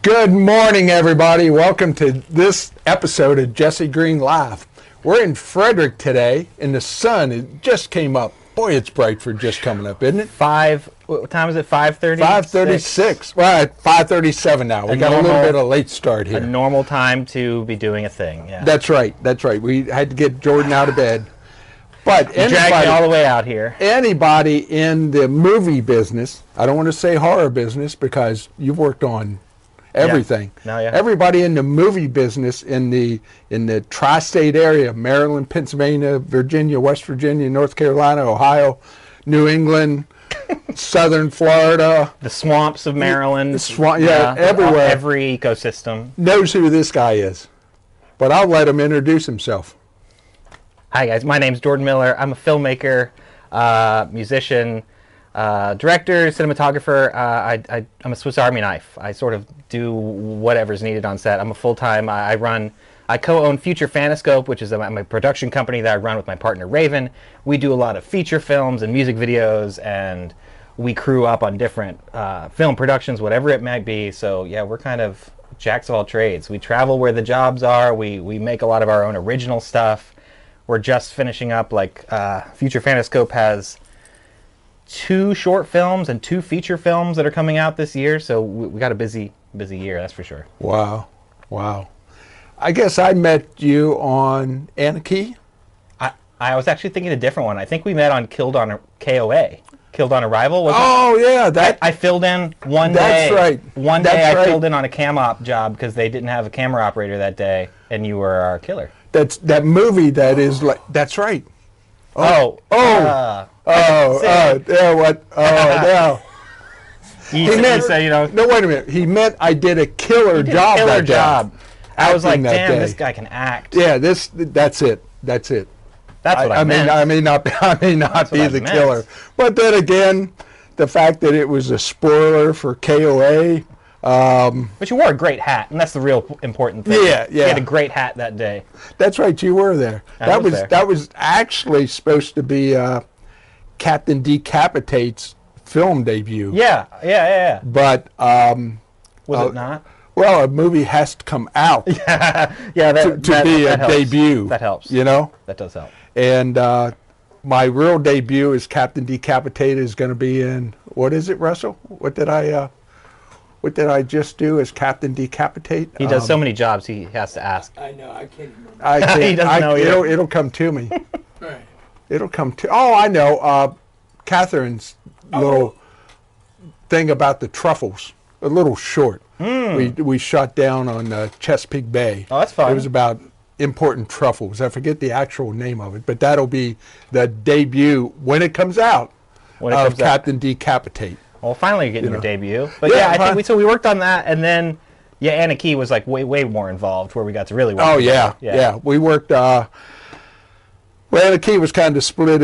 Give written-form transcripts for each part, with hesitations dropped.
Good morning, everybody. Welcome to this episode of Jesse Green Live. We're in Frederick today, and the sun it just came up. Boy, it's bright for just coming up, isn't it? What time is it? 5:30? 5:36. Well, at 5:37 now. We got a little bit of a late start here. A normal time to be doing a thing. Yeah. That's right. That's right. We had to get Jordan out of bed. But dragged me all the way out here. Anybody in the movie business, I don't want to say horror business because you've worked on everything. Yeah. Everybody in the movie business in the tri-state area, Maryland, Pennsylvania, Virginia, West Virginia, North Carolina, Ohio, New England, Southern Florida, the swamps of Maryland, everywhere, every ecosystem knows who this guy is. But I'll let him introduce himself. Hi guys, my name's Jordan Miller. I'm a filmmaker, musician, director, cinematographer. I'm a Swiss Army knife. I sort of do whatever's needed on set. I'm a full-time. I co-own Future Fanoscope, which is my production company that I run with my partner Raven. We do a lot of feature films and music videos, and we crew up on different film productions, whatever it might be. So yeah, we're kind of jacks of all trades. We travel where the jobs are. We make a lot of our own original stuff. We're just finishing up, Future Fanoscope has 2 short films and 2 feature films that are coming out this year, so we got a busy year, that's for sure. Wow. I guess I met you on Anarchy. I was actually thinking a different one. I think we met on Killed on KOA. Killed on Arrival. I filled in one day. That's right. One day I filled in on a cam op job because they didn't have a camera operator that day, and you were our killer. That's that movie that is like. That's right. Yeah, what? Oh, no. No, wait a minute. He meant I did a killer job that day. I was like, damn, this guy can act. Yeah, that's it. That's it. That's what I meant. I may not be the killer. But then again, the fact that it was a spoiler for KOA. But you wore a great hat, and that's the real important thing. Yeah. You had a great hat that day. That's right, you were there. That was actually supposed to be Captain Decapitate's film debut. Yeah. But was it not? Well, a movie has to come out to be a debut. That helps. You know? That does help. And my real debut as Captain Decapitate is going to be in, what is it, Russell? What did I just do as Captain Decapitate? He does so many jobs he has to ask. I know, I can't remember. He doesn't know either. It'll come to me. Right. It'll come to. Oh, I know. Catherine's little thing about the truffles. A little short. We shot down on Chesapeake Bay. Oh, that's fun. It was about important truffles. I forget the actual name of it, but that'll be the debut when it comes out of Captain Decapitate. Well, finally you're getting your debut. But yeah, I think we worked on that, and then Anna Key was like way more involved, where we got to really work. Oh yeah. We worked. Anna Key was kind of split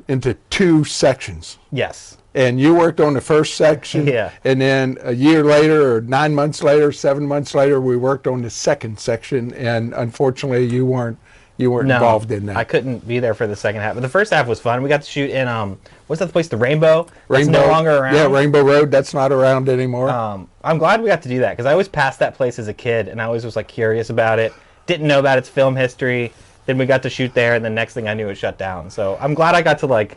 into 2 sections. Yes. And you worked on the first section. Yeah. And then a year later, or 9 months later, 7 months later, we worked on the second section. And unfortunately, you weren't involved in that. I couldn't be there for the second half. But the first half was fun. We got to shoot in what's that place? The Rainbow. That's no longer around. Yeah, Rainbow Road. That's not around anymore. I'm glad we got to do that because I always passed that place as a kid, and I always was curious about it. Didn't know about its film history. Then we got to shoot there, and the next thing I knew, it shut down. So I'm glad I got to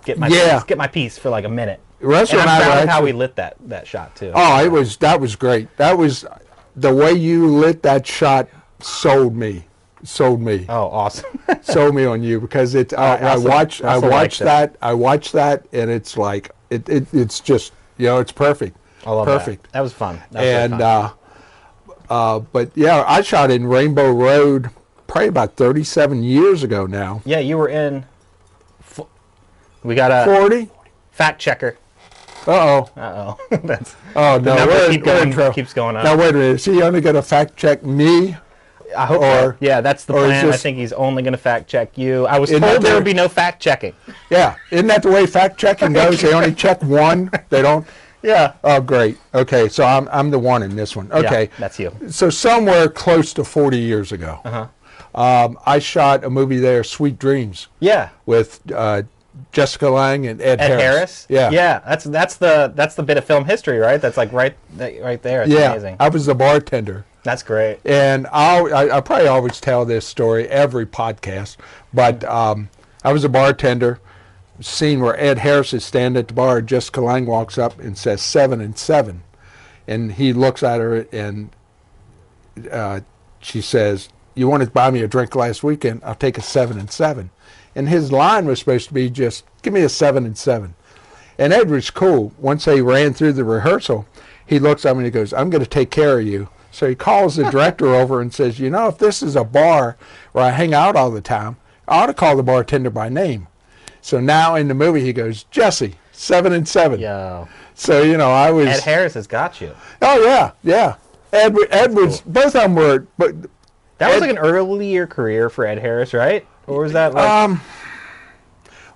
get my piece for a minute. Russell and I'm proud of how we lit that shot too. Oh, that was great. That was the way you lit that shot. Sold me. Oh, awesome. Sold me on you because it's. I watched that, and it's like it's just it's perfect. I love perfect. That was fun. But yeah, I shot in Rainbow Road probably about 37 years ago now. Yeah, you were in. We got a 40 fact checker. Uh-oh. That's no, keeps going up. Now wait a minute. Is he only going to fact check me? I hope so. Yeah, that's the plan. I think he's only going to fact check you. I was told there would be no fact checking. Yeah, isn't that the way fact checking goes? They only check one. They don't. Yeah. Oh, great. Okay, so I'm the one in this one. Okay, yeah, that's you. So somewhere close to 40 years ago, I shot a movie there, Sweet Dreams. Yeah. With Jessica Lange and Ed Ed Harris. Harris? Yeah. Yeah, that's the bit of film history, right? That's like right there. It's Yeah, amazing. I was the bartender. That's great. And I probably always tell this story every podcast, but I was a bartender. Scene where Ed Harris is standing at the bar, Jessica Lange walks up and says 7 and 7, and he looks at her and she says, "You wanted to buy me a drink last weekend? I'll take a 7 and 7." And his line was supposed to be just, "Give me a 7 and 7." And Ed was cool. Once they ran through the rehearsal, he looks at me and he goes, "I'm going to take care of you." So he calls the director over and says, "You know, if this is a bar where I hang out all the time, I ought to call the bartender by name." So now in the movie he goes, "Jesse, 7 and 7." Yo. So, you know, I was... Ed Harris has got you. Oh, yeah, yeah. Ed was... Cool. Both of them were... But That was like an earlier career for Ed Harris, right? Or was that like...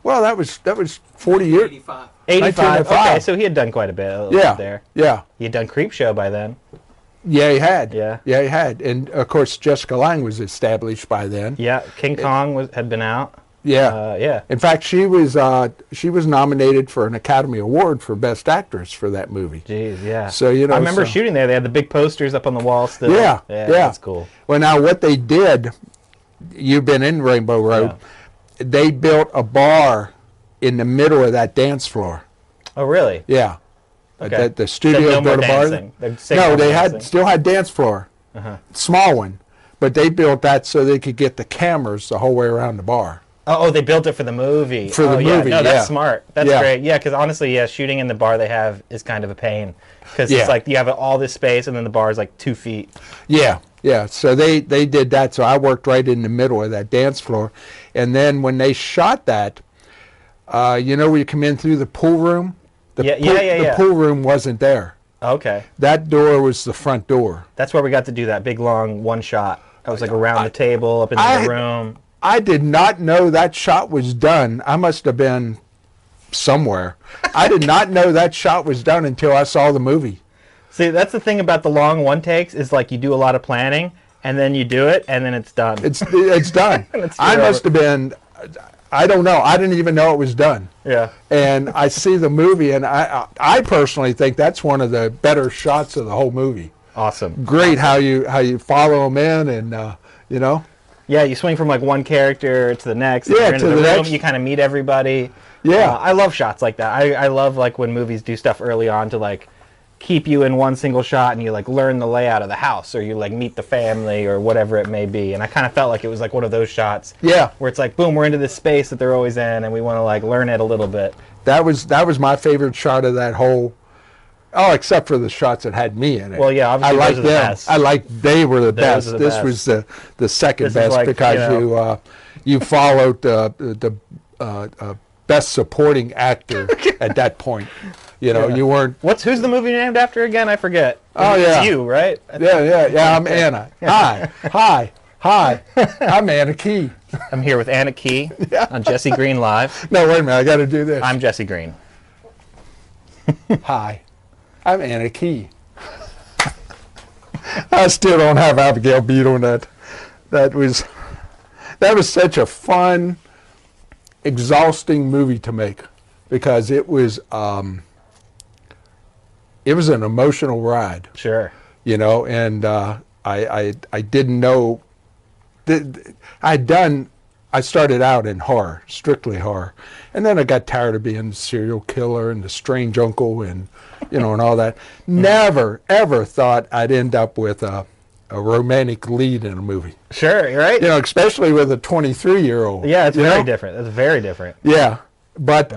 well, that was 40 years... 85. 85. 1985. Okay, so he had done quite a bit there. Yeah. He had done Creepshow by then. Yeah, he had. Yeah. Yeah, he had. And, of course, Jessica Lange was established by then. Yeah, King Kong had been out. Yeah. Yeah. In fact, she was nominated for an Academy Award for Best Actress for that movie. Jeez, yeah. So, you know... I remember shooting there. They had the big posters up on the wall still. Yeah, Yeah, yeah. that's cool. Well, now, what they did, you've been in Rainbow Road, they built a bar in the middle of that dance floor. Oh, really? Yeah. Okay. The studio No more built a bar. dancing. No, they still had dance floor. Small one. But they built that so they could get the cameras the whole way around the bar. Oh, they built it for the movie. For the movie, No, that's yeah. smart. That's Yeah. great. Yeah, because honestly, yeah, shooting in the bar they have is kind of a pain. Because Yeah. it's like you have all this space and then the bar is like 2 feet. Yeah, yeah. So they did that. So I worked right in the middle of that dance floor. And then when they shot that, you know, where you come in through the pool room? The pool room wasn't there. Okay. That door was the front door. That's where we got to do that big, long one shot. I was like around the table, up into the room. I did not know that shot was done. I must have been somewhere. I did not know that shot was done until I saw the movie. See, that's the thing about the long one takes is like you do a lot of planning and then you do it and then it's done. It's done. I must have been... I don't know. I didn't even know it was done. Yeah. And I see the movie, and I personally think that's one of the better shots of the whole movie. Awesome. Great how you follow them in, and you know. Yeah, you swing from like one character to the next. Yeah, you're into to the the room, next. you kind of meet everybody. Yeah. I love shots like that. I love like when movies do stuff early on to like keep you in one single shot and you like learn the layout of the house or you like meet the family or whatever it may be. And I kind of felt like it was like one of those shots. Yeah. Where it's like, boom, we're into this space that they're always in and we want to like learn it a little bit. That was my favorite shot of that whole. Oh, except for the shots that had me in it. Well, yeah, obviously I those are the best. I liked they were the best. are the This best. was the second This is best like, because you followed the best supporting actor at that point. You know, Yeah. you weren't. Who's the movie named after again? I forget. Oh, It's yeah. you, right? Yeah. I'm Anna. Hi. I'm Anna Key. I'm here with Anna Key on Jesse Green Live. No, wait a minute. I got to do this. I'm Jesse Green. Hi, I'm Anna Key. I still don't have Abigail beat on that. That was such a fun, exhausting movie to make because it was an emotional ride. Sure. You know, and I didn't know. I started out in horror, strictly horror, and then I got tired of being the serial killer and the strange uncle and, you know, and all that. Never, ever thought I'd end up with a romantic lead in a movie. Sure, you're right. You know, especially with a 23-year-old. Yeah, it's you very know? different. It's very different. Yeah, but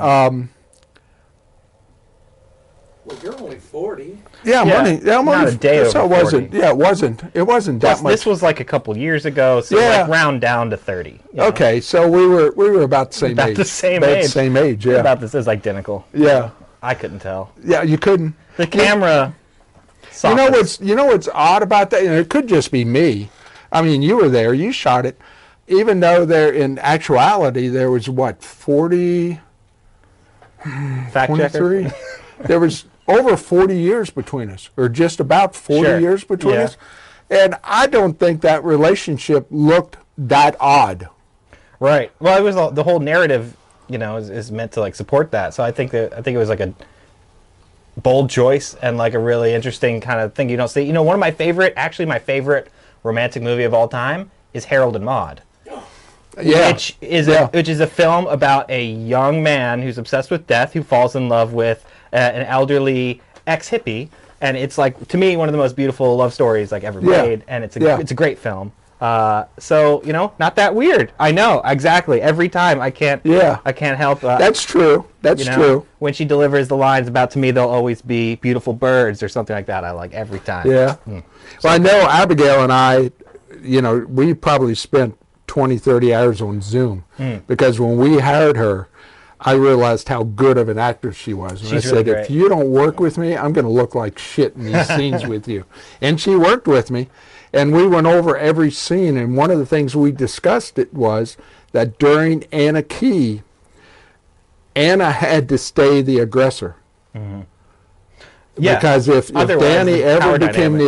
Well, you're only 40. yeah, Yeah, money. Yeah, not money. a day so over it wasn't. 40. Yeah, it wasn't. It wasn't that Plus, much. this was like a couple years ago, so Yeah. like round down to 30. you know? Okay, so we were about the same About age. the same About age. the same age. Yeah. About this is identical. Yeah. I couldn't tell. Yeah. You couldn't. The camera. You know softens. what's odd about that? And it could just be me. I mean, you were there. You shot it. Even though in actuality there was what 40, Fact checker. 23. There was over 40 years between us, or just about 40 Sure. years between Yeah. us. And I don't think that relationship looked that odd. Right. Well, it was the whole narrative you know, is meant to like support that. So I think it was like a bold choice and like a really interesting kind of thing you don't see. You know, one of my favorite romantic movie of all time is Harold and Maude. Yeah. Which is a film about a young man who's obsessed with death, who falls in love with an elderly ex-hippie, and it's like, to me, one of the most beautiful love stories like ever made, and it's a great film. So, you know, not that weird. I know, exactly. Every time I can't help. That's true. That's true. When she delivers the lines about, to me, they'll always be beautiful birds or something like that, I like every time. Yeah. Well, I know Abigail and I, you know, we probably spent 20, 30 hours on Zoom because when we hired her, I realized how good of an actress she was. And She's I really said, great. if you don't work with me, I'm going to look like shit in these scenes with you. And she worked with me. And we went over every scene. And one of the things we discussed was that during Anna Key, Anna had to stay the aggressor. Mm-hmm. Yeah. Because if Danny ever became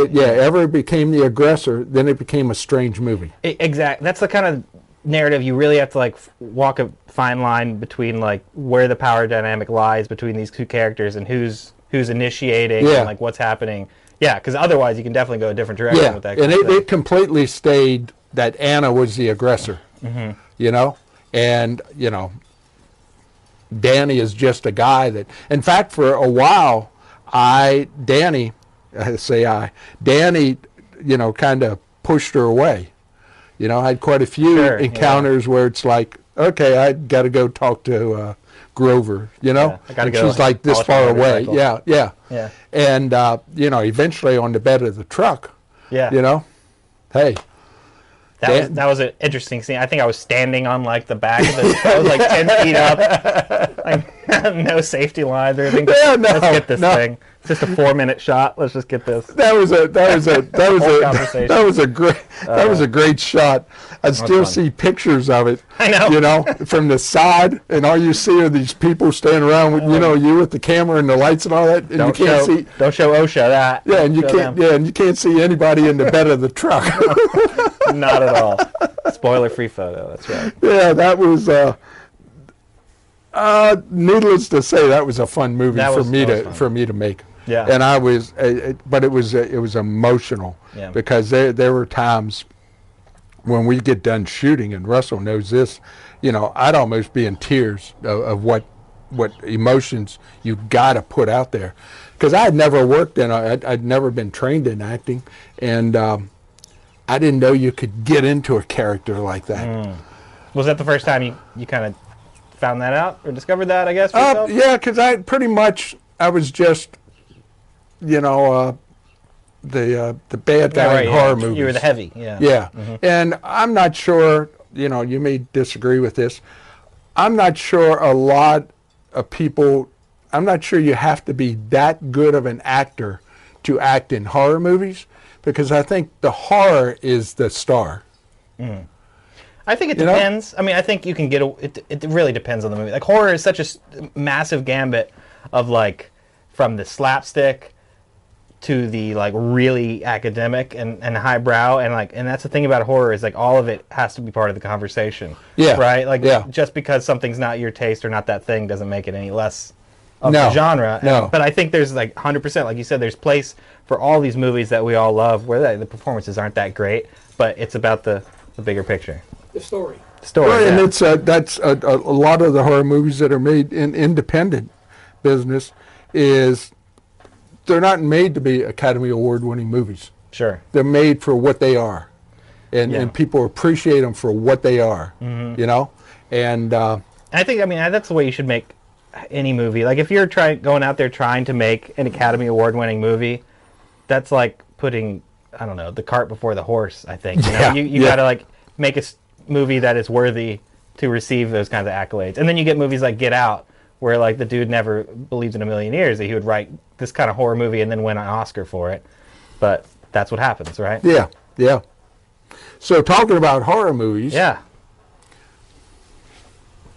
the aggressor, then it became a strange movie. Exactly. That's the kind of narrative you really have to like walk a fine line between like where the power dynamic lies between these two characters and who's initiating and like what's happening. Yeah, because otherwise you can definitely go a different direction with that. And it completely stayed that Anna was the aggressor. Mm-hmm. You know, and you know, Danny is just a guy that. In fact, for a while, Danny, you know, kind of pushed her away. You know, I had quite a few encounters where it's like, okay, I got to go talk to Grover, you know? I gotta go. She's like this far away. Yeah. And, you know, eventually on the bed of the truck, you know, hey. That was an interesting scene. I think I was standing on like the back of the. I was like 10 feet up, like no safety lines or anything. Let's get this thing. It's just a 4-minute shot. Let's just get this. That was a great shot. I still see pictures of it. I know. You know, from the side, and all you see are these people standing around with you with the camera and the lights and all that, and don't show OSHA that. Yeah, and you can't see anybody in the bed of the truck. Not at all. Spoiler-free photo. That's right. Yeah, that was. Needless to say, that was a fun movie for me to make. Yeah. And I was, but it was emotional because there were times when we get done shooting, and Russell knows this. You know, I'd almost be in tears of what emotions you got to put out there, because I had never worked I'd never been trained in acting, and I didn't know you could get into a character like that. Was that the first time you kind of found that out or discovered that, I guess, for yourself? Yeah, because I was just, you know, the bad guy in horror movies. You were the heavy, yeah. Mm-hmm. And I'm not sure, you know, you may disagree with this. I'm not sure a lot of people, I'm not sure you have to be that good of an actor to act in horror movies, because I think the horror is the star. I think it depends. I mean, I think you can get it really depends on the movie. Like, horror is such a massive gambit of like from the slapstick to the like really academic and highbrow, and that's the thing about horror is like all of it has to be part of the conversation. Yeah. Right? Like just because something's not your taste or not that thing doesn't make it any less of the genre. But I think there's like 100%, like you said, there's place for all these movies that we all love where the performances aren't that great, but it's about the bigger picture. The story. Right, and it's that's a lot of the horror movies that are made in independent business is they're not made to be Academy Award winning movies. Sure. They're made for what they are, and people appreciate them for what they are. Mm-hmm. You know, and I think that's the way you should make any movie. Like if you're going out there trying to make an Academy Award winning movie, that's like putting, I don't know, the cart before the horse. I think you gotta like make a movie that is worthy to receive those kinds of accolades, and then you get movies like Get Out, where like the dude never believed in a million years that he would write this kind of horror movie and then win an Oscar for it, but that's what happens, right? Yeah. So talking about horror movies. Yeah.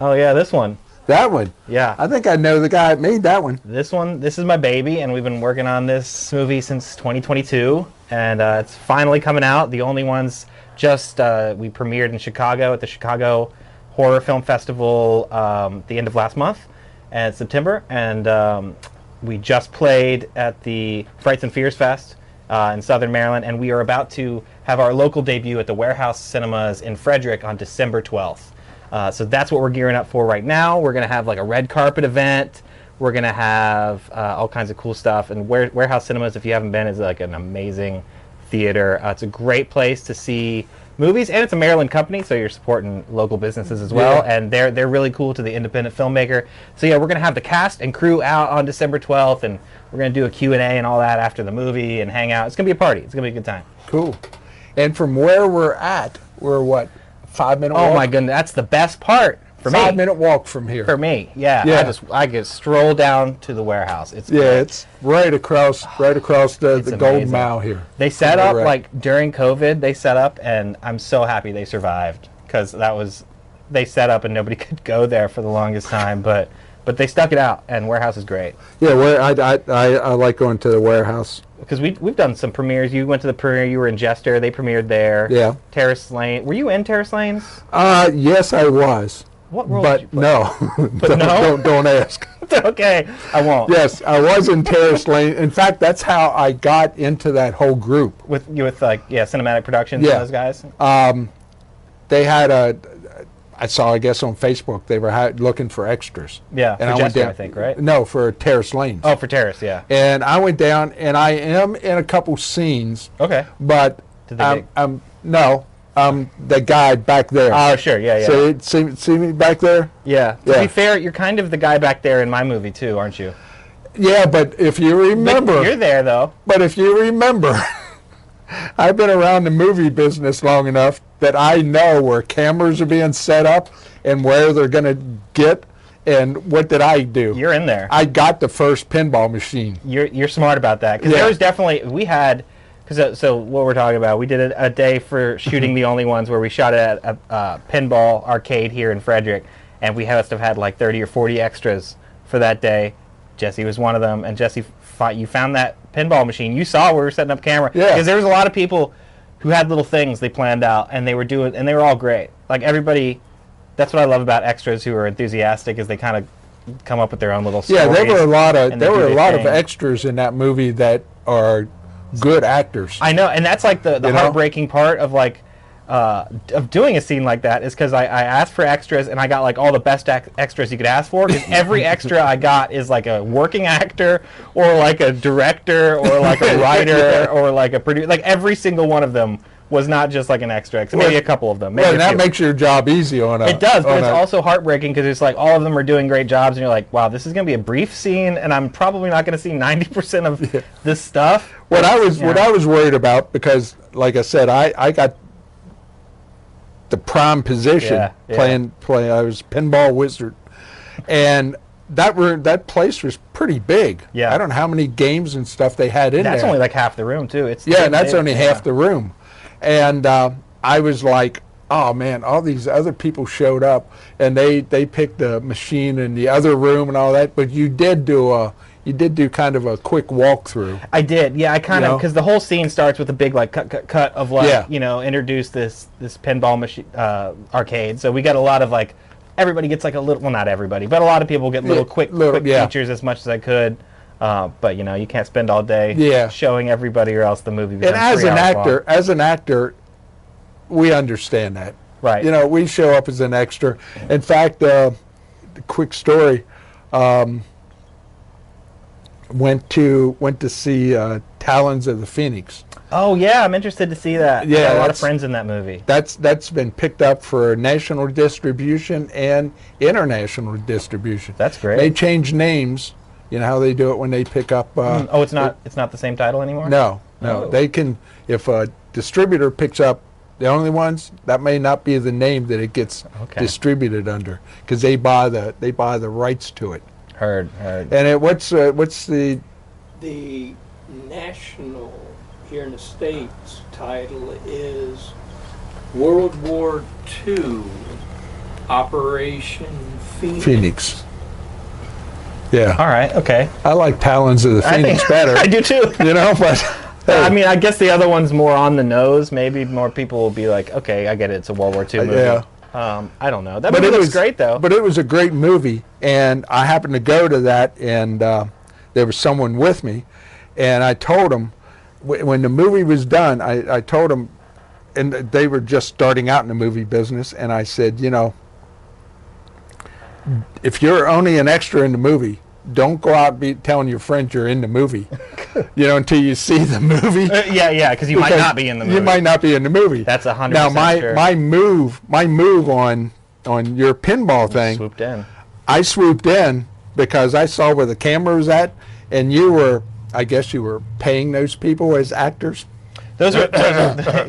Oh yeah, this one. That one. Yeah. I think I know the guy that made that one. This is my baby, and we've been working on this movie since 2022, and it's finally coming out. The only ones we premiered in Chicago at the Chicago horror film festival the end of last month, and September, and we just played at the Frights and Fears Fest in Southern Maryland, and we are about to have our local debut at the Warehouse Cinemas in Frederick on December 12th. So that's what we're gearing up for right now. We're going to have like a red carpet event. We're going to have all kinds of cool stuff. And Warehouse Cinemas, if you haven't been, is like an amazing theater. It's a great place to see movies, and it's a Maryland company, so you're supporting local businesses as well. Yeah. And they're really cool to the independent filmmaker. So yeah, we're going to have the cast and crew out on December 12th, and we're going to do a Q&A and all that after the movie and hang out. It's going to be a party. It's going to be a good time. Cool. And from where we're at, we're what, 5-minute walk? Oh my goodness, that's the best part for me. 5-minute walk from here. For me, yeah. Yeah. I just stroll down to the warehouse. It's great. It's right across the Gold amazing. Mile here. They set Right, up right. like during COVID. They set up, and I'm so happy they survived, because they set up and nobody could go there for the longest time. But they stuck it out, and Warehouse is great. Yeah, I like going to the Warehouse. Because we've done some premieres. You went to the premiere. You were in Jester. They premiered there. Yeah. Terrace Lane. Were you in Terrace Lanes? Yes, I was. What role did you But play? no. But no? Don't ask. Okay, I won't. Yes, I was in Terrace Lane. In fact, that's how I got into that whole group. With Cinematic Productions Yeah. and those guys? They had I saw, I guess, on Facebook, they were looking for extras. Yeah, and for I went Jester, down, I think, right? No, for Terrace Lanes. Oh, for Terrace, yeah. And I went down, and I am in a couple scenes, Okay. but Did they I'm the guy back there. Oh, sure, yeah. See me back there? Yeah. To Yeah. be fair, you're kind of the guy back there in my movie too, aren't you? Yeah, but if you remember, But you're there though. But if you remember, I've been around the movie business long enough that I know where cameras are being set up and where they're going to get. And what did I do? You're in there. I got the first pinball machine. You're smart about that, because Yeah. there was definitely so what we're talking about. We did a day for shooting The Only Ones where we shot it at a pinball arcade here in Frederick, and we must have had like 30 or 40 extras for that day. Jesse was one of them, and Jesse, you found that pinball machine. You saw we were setting up camera, Yeah. because there was a lot of people who had little things they planned out, and they were all great. Like everybody, that's what I love about extras who are enthusiastic, is they kind of come up with their own little stories. Yeah, there were a lot of and they do their thing. extras in that movie that are good actors. I know, and that's like the You know? heartbreaking part of like of doing a scene like that, is because I asked for extras, and I got like all the best extras you could ask for, because every extra I got is like a working actor or like a director or like a writer or like a producer. Like every single one of them was not just like an extra. So maybe a couple of them. Maybe Well, a that few. makes your job easy on a. It does, but on it's a- also heartbreaking, because it's like all of them are doing great jobs, and you're like, wow, this is going to be a brief scene, and I'm probably not going to see 90% of this stuff. What I was Yeah. worried about, because like I said, I got the prime position Yeah. playing. I was pinball wizard, and that place was pretty big. Yeah. I don't know how many games and stuff they had in That's there. only like half the room too. Yeah, and that's only yeah. half the room. And I was like, oh man, all these other people showed up, and they picked the machine in the other room and all that. But you did do kind of a quick walkthrough. I did, yeah. I kind of, You know? because the whole scene starts with a big like cut of like, Yeah. Introduce this pinball machine arcade. So we got a lot of like, everybody gets like a little, well, not everybody, but a lot of people get little quick yeah. features as much as I could. But you can't spend all day Yeah. showing everybody, or else the movie becomes And 3 hours long. as an actor, we understand that. Right. We show up as an extra. In fact, quick story. Went to see Talons of the Phoenix. Oh yeah, I'm interested to see that. Yeah, I got a lot of that's- friends in that movie. That's been picked up for national distribution and international distribution. That's great. They change names. You know how they do it when they pick up. Oh, it's not the same title anymore? No. Oh. They can, if a distributor picks up The Only Ones, that may not be the name that it gets Okay. distributed under, because they buy the rights to it. Heard. And what's the The national here in the States title is World War II Operation Phoenix. Phoenix? Yeah, All right, okay. I like Talons of the Phoenix better. I do too. But I mean, I guess the other one's more on the nose. Maybe more people will be like, okay, I get it. It's a World War II movie. yeah. I don't know. That movie looks great, though. But it was a great movie, and I happened to go to that, and there was someone with me, and I told them, when the movie was done, I told them, and they were just starting out in the movie business, and I said, you know, if you're only an extra in the movie, don't go out telling your friends you're in the movie, you know, until you see the movie. Yeah, because you might not be in the movie. You might not be in the movie. That's 100% now, sure. my move on your pinball thing. Swooped in. I swooped in because I saw where the camera was at, and you were, I guess, you were paying those people as actors. Those are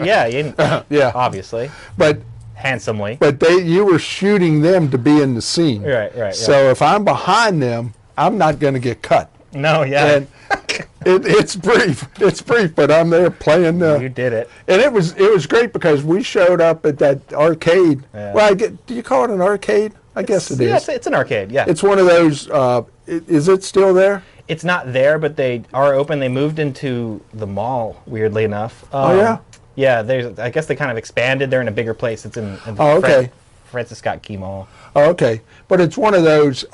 yeah, obviously, but handsomely. But you were shooting them to be in the scene. Right. So if I'm behind them, I'm not going to get cut. No, yeah. And it's brief. It's brief, but I'm there playing the. You did it. And it was great because we showed up at that arcade. Yeah. Well, do you call it an arcade? I guess it is. Yeah, it's an arcade. Yeah. It's one of those. Is it still there? It's not there, but they are open. They moved into the mall, weirdly enough. Oh yeah. Yeah, I guess they kind of expanded. They're in a bigger place. It's in the okay. Francis Scott Key Mall. Oh, okay. But it's one of those.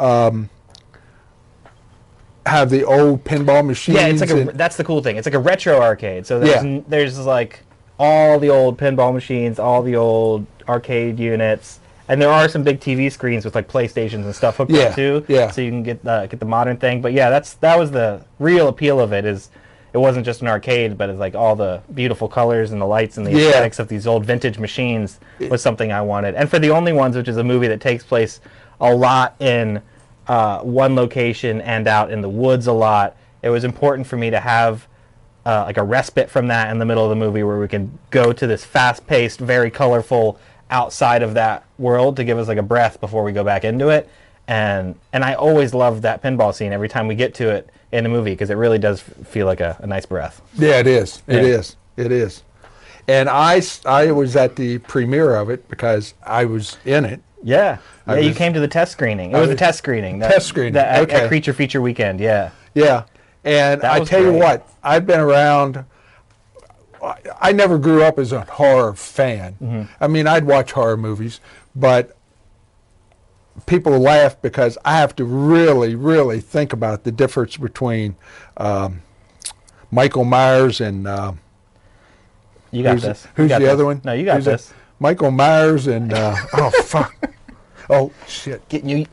Have the old pinball machines. Yeah, it's like that's the cool thing. It's like a retro arcade. So there's like all the old pinball machines, all the old arcade units, and there are some big TV screens with like PlayStations and stuff hooked up too. Yeah. So you can get the modern thing. But yeah, that was the real appeal of it. Is it wasn't just an arcade, but it's like all the beautiful colors and the lights and the aesthetics of these old vintage machines was something I wanted. And for The Only Ones, which is a movie that takes place a lot in one location and out in the woods a lot, it was important for me to have like a respite from that in the middle of the movie where we can go to this fast-paced, very colorful outside of that world to give us like a breath before we go back into it. And I always love that pinball scene every time we get to it in a movie because it really does feel like a nice breath. Yeah, it is. It is. And I was at the premiere of it because I was in it. Yeah. You came to the test screening. It was a test screening. At Creature Feature Weekend, yeah. Yeah. And I tell you what, I've been around. I never grew up as a horror fan. Mm-hmm. I mean, I'd watch horror movies, but people laugh because I have to really, really think about the difference between Michael Myers and... you got this. Who's the other one? No, you got this. Michael Myers and... oh, fuck. Oh, shit. Getting you...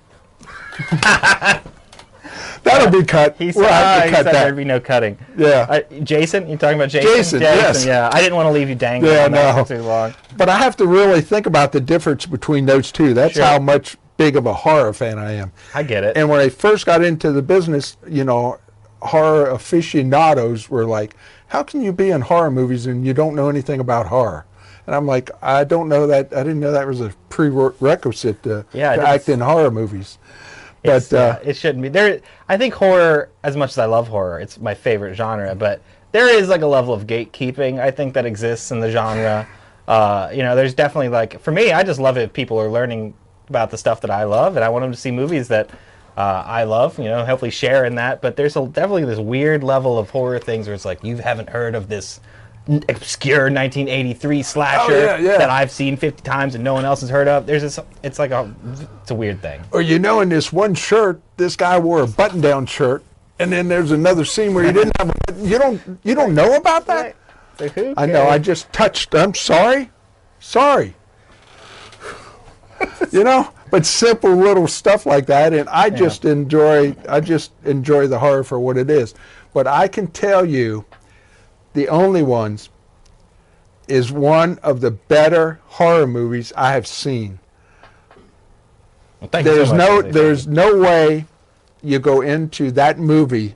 That'll be cut. He said there'd be no cutting. Yeah. Jason? You talking about Jason? Jason, yes. Yeah. I didn't want to leave you dangling for too long. But I have to really think about the difference between those two. That's how much big of a horror fan I am. I get it. And when I first got into the business, you know, horror aficionados were like, how can you be in horror movies and you don't know anything about horror? And I'm like, I don't know that. I didn't know that was a prerequisite to act in horror movies. But it shouldn't be. There, I think horror, as much as I love horror, it's my favorite genre, but there is like a level of gatekeeping, I think, that exists in the genre. You know, there's definitely like, for me, I just love it if people are learning about the stuff that I love, and I want them to see movies that I love, you know, hopefully share in that. But there's definitely this weird level of horror things where it's like, you haven't heard of this obscure 1983 slasher that I've seen 50 times and no one else has heard of. There's this, it's a weird thing. Or you know, in this one shirt, this guy wore a button-down shirt, and then there's another scene where he didn't have a, you don't know about that? Like, who I know, I just touched, I'm sorry. You know, but simple little stuff like that, and I just enjoy the horror for what it is. But I can tell you, The Only Ones is one of the better horror movies I have seen. Well, there's no way you go into that movie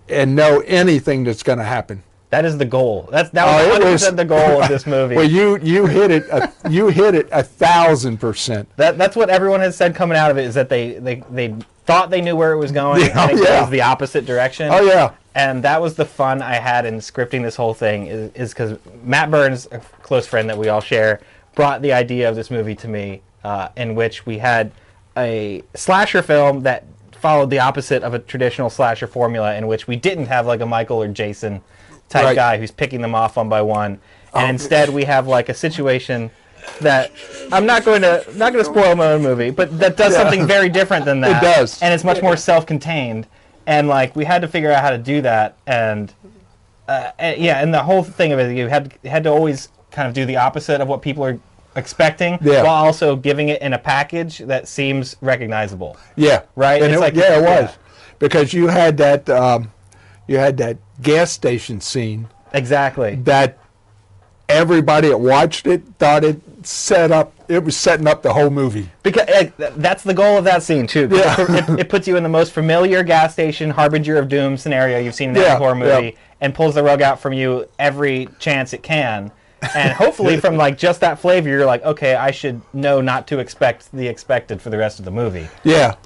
and know anything that's going to happen. That is the goal. That was 100% the goal of this movie. Well, you hit it 1,000%. That's what everyone has said coming out of it, is that they thought they knew where it was going, and it goes the opposite direction. Oh yeah. And that was the fun I had in scripting this whole thing, is because Matt Burns, a close friend that we all share, brought the idea of this movie to me, in which we had a slasher film that followed the opposite of a traditional slasher formula, in which we didn't have like a Michael or Jason type guy who's picking them off one by one. And instead we have like a situation that I'm not going to spoil my own movie, but that does something very different than that. It does, and it's much more self-contained. And like we had to figure out how to do that, and and the whole thing of it, you had to always kind of do the opposite of what people are expecting, while also giving it in a package that seems recognizable. Yeah, right. And it's it was because you had that gas station scene. Exactly. That everybody that watched it thought it was setting up the whole movie. Because that's the goal of that scene too. Yeah. It puts you in the most familiar gas station harbinger of doom scenario you've seen in any horror movie, and pulls the rug out from you every chance it can. And hopefully from like just that flavor, you're like, okay, I should know not to expect the expected for the rest of the movie. Yeah.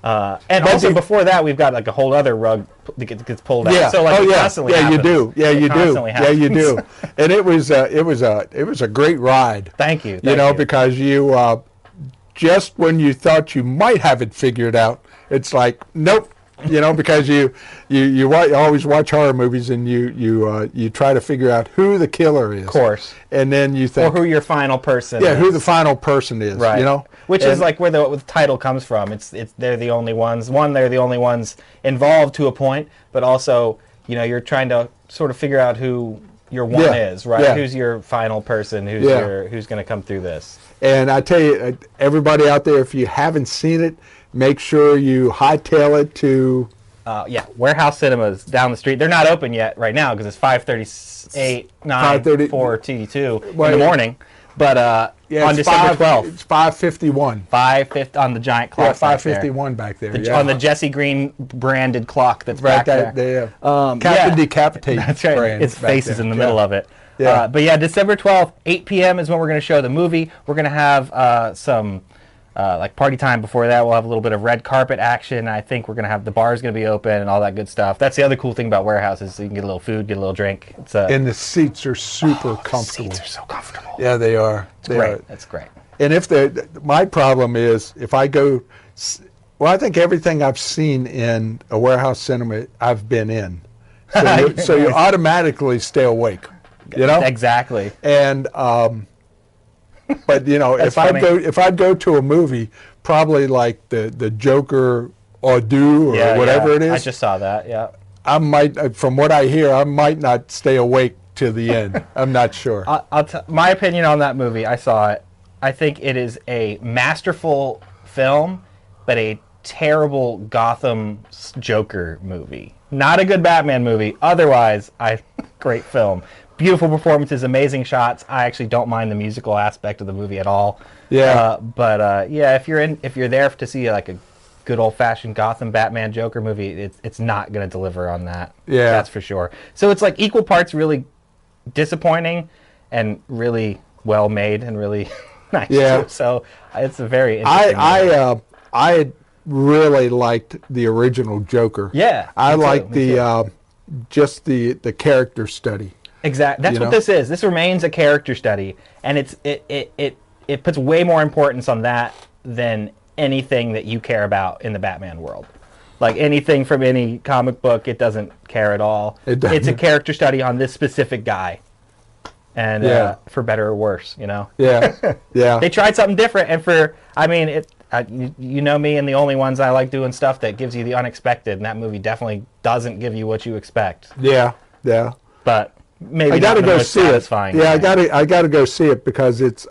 And also before that, we've got like a whole other rug that gets pulled out. Yeah. So like it constantly happens. You do. Yeah, you do. Happens. Yeah, you do. And it was a great ride. Thank you. Because you just when you thought you might have it figured out, it's like nope. Because you always watch horror movies and you try to figure out who the killer is. Of course. And then you think, or who your final person. Yeah, is. who the final person is. Right. Which is like where the title comes from. It's they're the only ones. One, they're the only ones involved to a point, but also you're trying to sort of figure out who your one is, right? Yeah. Who's your final person? Who's going to come through this? And I tell you, everybody out there, if you haven't seen it, make sure you hightail it to... Warehouse Cinemas down the street. They're not open yet right now because it's 5:38, 4 TD2 in the morning. But on December 12th. It's 5:51. 5:50 on the giant clock. Yeah, 5:51 back there. On the Jesse Green branded clock that's right back there. Captain Decapitate. That's right. Brand its face is in the middle of it. Yeah. But December 12th, 8 p.m. is when we're going to show the movie. We're going to have some... like party time before that. We'll have a little bit of red carpet action. I think we're going to have the bar's going to be open and all that good stuff. That's the other cool thing about Warehouses. So you can get a little food, get a little drink. And the seats are super comfortable. The seats are so comfortable. Yeah, they are. It's great. That's great. And my problem is if I go, I think everything I've seen in a warehouse cinema I've been in. So you automatically stay awake. Exactly. And but if I'd go to a movie, probably like the Joker or whatever it is. I just saw that. Yeah. I might, from what I hear, I might not stay awake to the end. I'm not sure. My opinion on that movie. I saw it. I think it is a masterful film, but a terrible Gotham Joker movie. Not a good Batman movie. Otherwise, great film. Beautiful performances, amazing shots. I actually don't mind the musical aspect of the movie at all. Yeah. If you're there to see like a good old-fashioned Gotham Batman Joker movie, it's not going to deliver on that. Yeah. That's for sure. So it's like equal parts really disappointing and really well made and really nice. Yeah. Too. So it's a very interesting movie. I really liked the original Joker. Yeah. I liked just the character study. Exactly. That's what this is. This remains a character study, and it puts way more importance on that than anything that you care about in the Batman world. Like anything from any comic book, it doesn't care at all. It's a character study on this specific guy, and for better or worse, Yeah, yeah. They tried something different, and you know me, and the only ones I like doing stuff that gives you the unexpected, and that movie definitely doesn't give you what you expect. Yeah, yeah. But maybe I got to go see it. Yeah, I got to go see it because it's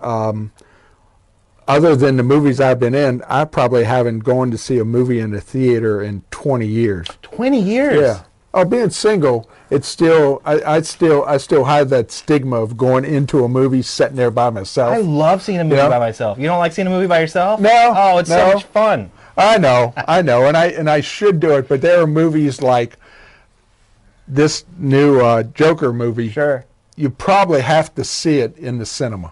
other than the movies I've been in, I probably haven't gone to see a movie in a theater in 20 years. 20 years. Yeah. Oh, being single, it's still I still have that stigma of going into a movie, sitting there by myself. I love seeing a movie by myself. You don't like seeing a movie by yourself? No. Oh, it's so much fun. I know, and I should do it, but there are movies like this new Joker movie. Sure. You probably have to see it in the cinema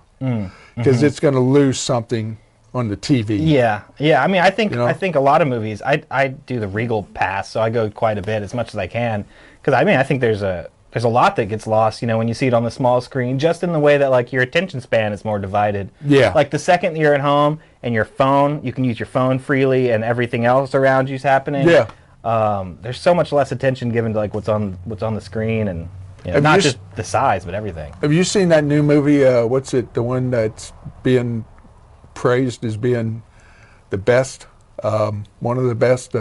because it's going to lose something on the TV. Yeah, yeah. I mean, I think a lot of movies. I do the Regal pass, so I go quite a bit as much as I can because I think there's a lot that gets lost. When you see it on the small screen, just in the way that like your attention span is more divided. Yeah. Like the second you're at home and your phone, you can use your phone freely, and everything else around you's happening. Yeah. There's so much less attention given to like what's on the screen, and You know, Have not you just the size, but everything. Have you seen that new movie? What's it? The one that's being praised as being the best, one of the best.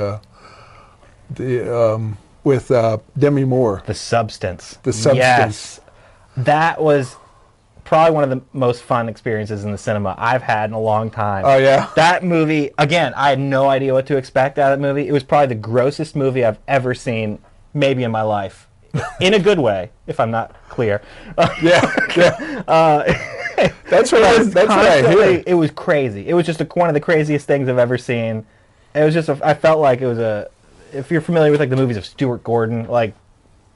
With Demi Moore. The Substance. The Substance. Yes, that was probably one of the most fun experiences in the cinema I've had in a long time. Oh yeah. That movie, again, I had no idea what to expect out of that movie. It was probably the grossest movie I've ever seen, maybe in my life. In a good way, if I'm not clear. Yeah. That's what I hear. It was crazy. It was just one of the craziest things I've ever seen. It was just, I felt like it was if you're familiar with like the movies of Stuart Gordon, like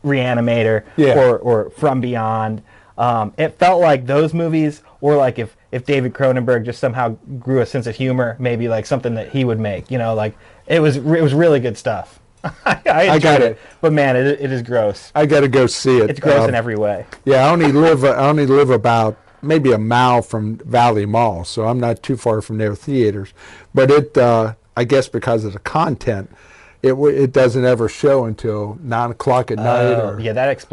Reanimator or From Beyond, it felt like those movies, or like if David Cronenberg just somehow grew a sense of humor, maybe like something that he would make, you know, like it was really good stuff. I enjoyed it, but man, it is gross. I got to go see it. It's gross in every way. Yeah, I only live about maybe a mile from Valley Mall, so I'm not too far from their theaters. But I guess because of the content, it doesn't ever show until 9 o'clock at night.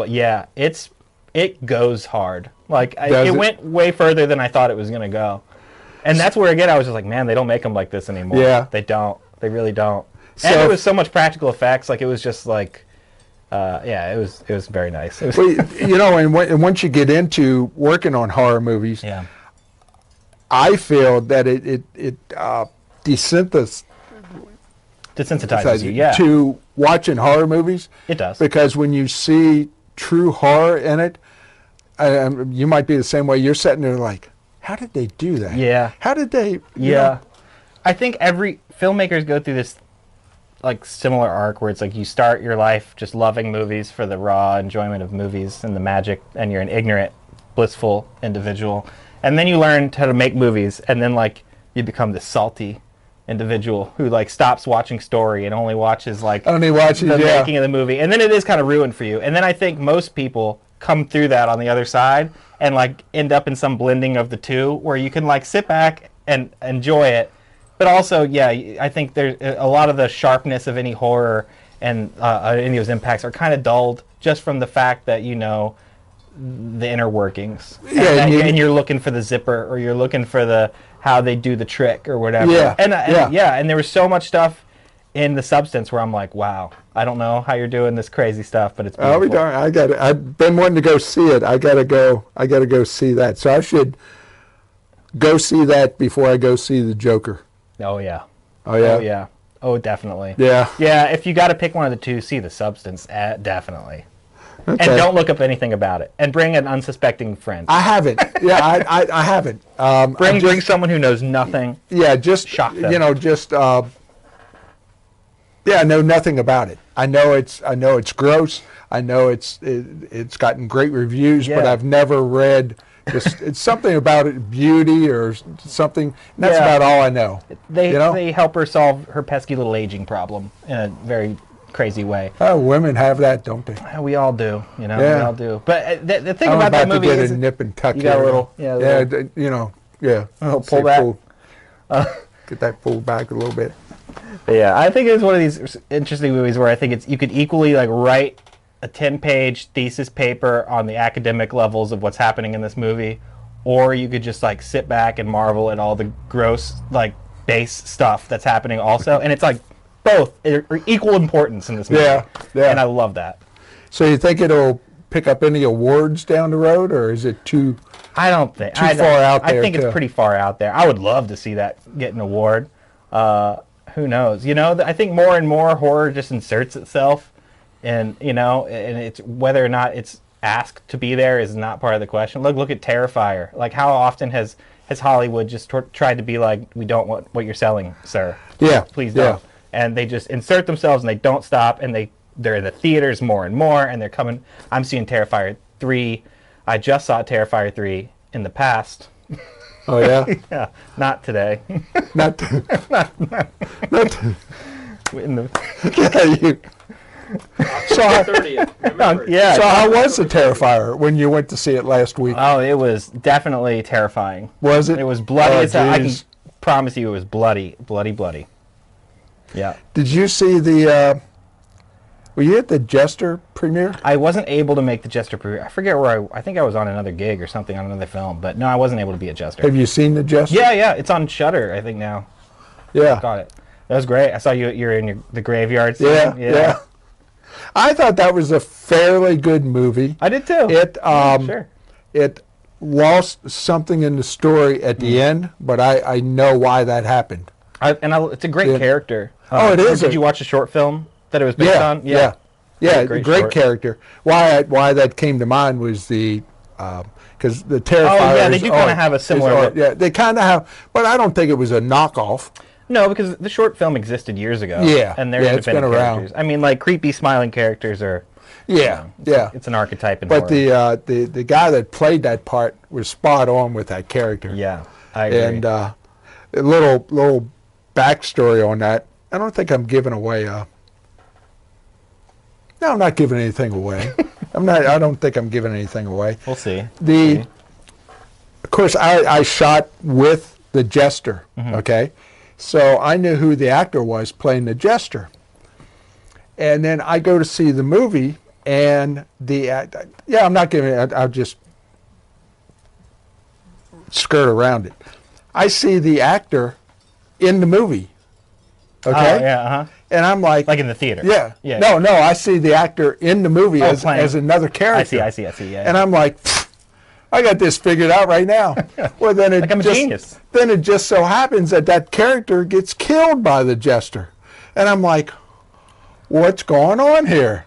Yeah, it goes hard. Like it went way further than I thought it was gonna go, and that's where again I was just like, man, they don't make them like this anymore. Yeah, they don't. They really don't. And it was so much practical effects. Like it was just like, it was very nice. Well, you know, and once you get into working on horror movies, yeah, I feel that it desensitizes you, to watching horror movies. It does. Because when you see true horror in it, you might be the same way. You're sitting there like, how did they do that? Yeah. How did they? Yeah. Know? I think every filmmakers go through this like similar arc where it's like you start your life just loving movies for the raw enjoyment of movies and the magic, and you're an ignorant, blissful individual, and then you learn how to make movies, and then like you become this salty individual who like stops watching story and only watches the making of the movie, and then it is kind of ruined for you. And then I think most people come through that on the other side and like end up in some blending of the two where you can like sit back and enjoy it, but also I think there's a lot of the sharpness of any horror and any of those impacts are kind of dulled just from the fact that you know the inner workings, and you're looking for the zipper, or you're looking for how they do the trick or whatever. And there was so much stuff in The Substance where I'm like, wow, I don't know how you're doing this crazy stuff, but it's beautiful. I've been wanting to go see it. I gotta go see that. So I should go see that before I go see The Joker. Oh yeah. Oh, definitely. Yeah. Yeah, if you got to pick one of the two, see The Substance, definitely. Okay. And don't look up anything about it. And bring an unsuspecting friend. I haven't. Yeah, I haven't. Bring someone who knows nothing. Yeah, just shock them. I know nothing about it. I know it's gross. I know it's gotten great reviews, but I've never read. It's something about it, beauty or something. That's about all I know. They help her solve her pesky little aging problem in a very crazy way. Oh, women have that, don't they? We all do, we all do. But the thing about that movie is, a nip and tuck. You got a little, a little pullback. Get that pulled back a little bit. But yeah, I think it's one of these interesting movies where I think you could equally like write a 10-page thesis paper on the academic levels of what's happening in this movie, or you could just like sit back and marvel at all the gross like base stuff that's happening also, and it's like both are equal importance in this movie. Yeah. And I love that. So you think it'll pick up any awards down the road, or is it too? I don't think too far out there. I think it's pretty far out there. I would love to see that get an award. Who knows? I think more and more horror just inserts itself, and and it's whether or not it's asked to be there is not part of the question. Look at Terrifier. Like, how often has Hollywood just tried to be like, we don't want what you're selling, sir. Yeah. Please don't. And they just insert themselves, and they don't stop, and they're in the theaters more and more, and they're coming. I'm seeing Terrifier 3. I just saw Terrifier 3 in the past. Oh, yeah? Yeah, not today. not So 30th. Remember. Yeah. So how was the Terrifier when you went to see it last week? Oh, it was definitely terrifying. Was it? It was bloody. I can promise you it was bloody. Yeah. Did you see Were you at the Jester premiere? I wasn't able to make the Jester premiere. I forget where I think I was on another gig or something on another film, but no, I wasn't able to be at Jester. Have you seen the Jester? Yeah, it's on Shudder, I think now. Yeah. Got it. That was great. I saw you're in the graveyard scene. Yeah. I thought that was a fairly good movie. I did too. Sure. It lost something in the story at the end, but I know why that happened. It's a great character. It is. Did you watch a short film that it was based on? Yeah. Great character. Why that came to mind was the because the Terrifiers. Oh yeah, they do kind of have a similar. Yeah, they kind of have, but I don't think it was a knockoff. No, because the short film existed years ago. Yeah, and they're independent characters. I mean, like creepy smiling characters are. Yeah, It's an archetype in but horror. the guy that played that part was spot on with that character. Yeah, I agree. And a little backstory on that. I don't think I'm giving away. No, I'm not giving anything away. I don't think I'm giving anything away. We'll see. Of course, I shot with the Jester. Okay, so I knew who the actor was playing the Jester. And then I go to see the movie, and I'm not giving it. I'll just skirt around it. I see the actor in the movie. Okay. Oh, yeah. And I'm like in the theater. Yeah. Yeah. No, I see the actor in the movie as another character. I see. Yeah. And I'm like, I got this figured out right now. Well, then like I'm a genius. Then it just so happens that character gets killed by the Jester, and I'm like, what's going on here?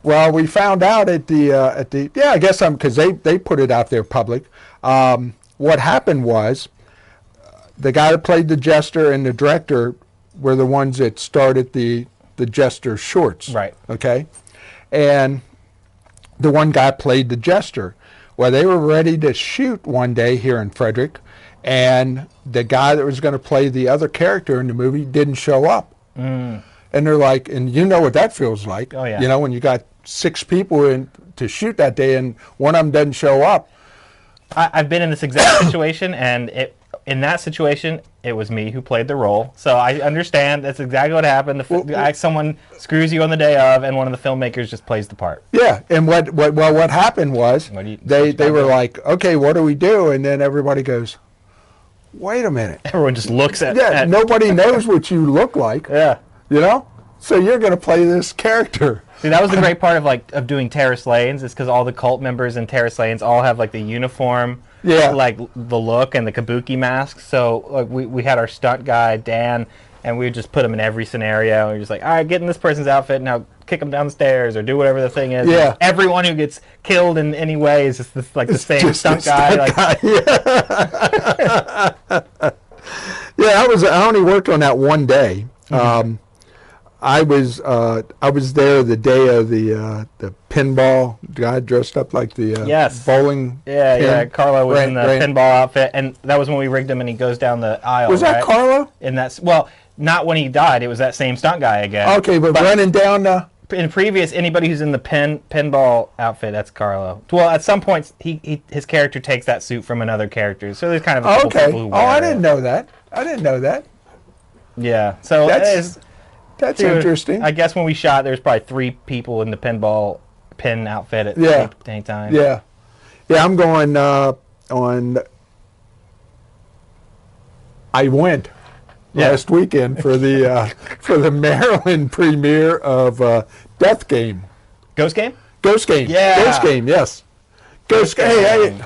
Well, we found out I guess because they put it out there public. What happened was the guy that played the Jester and the director were the ones that started the Jester shorts. Right. Okay. And the one guy played the Jester. Well, they were ready to shoot one day here in Frederick, and the guy that was going to play the other character in the movie didn't show up. And they're like, and you know what that feels like. Oh, yeah. You know, when you got 6 people in to shoot that day and one of them doesn't show up. I've been in this exact situation, and in that situation, it was me who played the role. So I understand that's exactly what happened. Someone screws you on the day of, and one of the filmmakers just plays the part. Yeah, and what happened was they were like, okay, what do we do? And then everybody goes, wait a minute. Everyone just looks at. Yeah, nobody knows what you look like. Yeah, you know. So you're going to play this character. See, that was the great part of doing Terrace Lanes, is because all the cult members in Terrace Lanes all have like the uniform. Yeah. Like the look and the kabuki mask. So like we had our stunt guy, Dan, and we would just put him in every scenario. And we're just like, all right, get in this person's outfit, now kick him down the stairs or do whatever the thing is. Yeah. Everyone who gets killed in any way is just the same stunt guy. Yeah, I only worked on that one day. I was there the day of the pinball guy dressed up like the bowling. Yeah. Carlo was in the pinball outfit, and that was when we rigged him, and he goes down the aisle. Was that Carlo? And not when he died. It was that same stunt guy again. Okay, but running down the. In previous, anybody who's in the pinball outfit, that's Carlo. Well, at some points, his character takes that suit from another character. So there's kind of a couple people who wear I didn't know that. Yeah, so that's interesting. I guess when we shot, there's probably 3 people in the pin outfit at any time. Yeah. I'm going on. I went last weekend for the Maryland premiere of Death Game. Ghost Game. Yeah. Ghost Game. Yes. Ghost Game. Hey,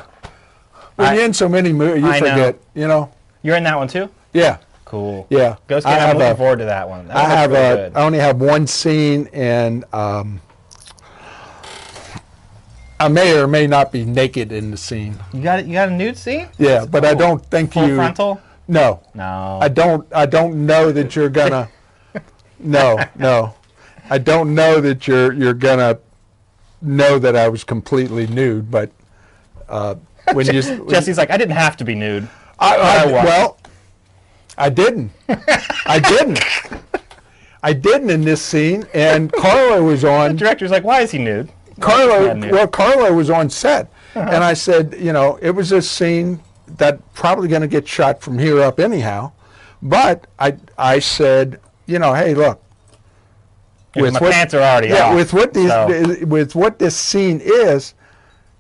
when you're in so many movies, you forget. You know. You're in that one too. Yeah. Cool. Yeah. Ghost Game. I'm looking forward to that one. I only have one scene, and I may or may not be naked in the scene. You got a nude scene? Yeah, but cool. I don't think Full frontal? No. I don't know that you're gonna. No. I don't know that you're gonna know that I was completely nude, but when Jesse's like, I didn't have to be nude. I didn't. I didn't in this scene, and Carlo was on. The director's like, why is he nude? Carlo was on set, and I said, it was a scene that probably going to get shot from here up anyhow, but I said, hey, look. 'Cause my pants are already yeah, off. With what this scene is,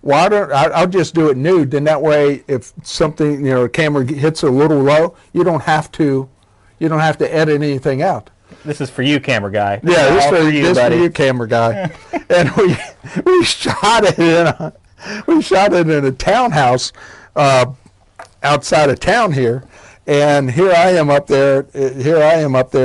well, I'll just do it nude. Then that way, if something, the camera hits a little low, you don't have to edit anything out. This is for you, camera guy. Yeah, this for you, for buddy. you, camera guy. And we shot it in a townhouse outside of town here. And here I am up there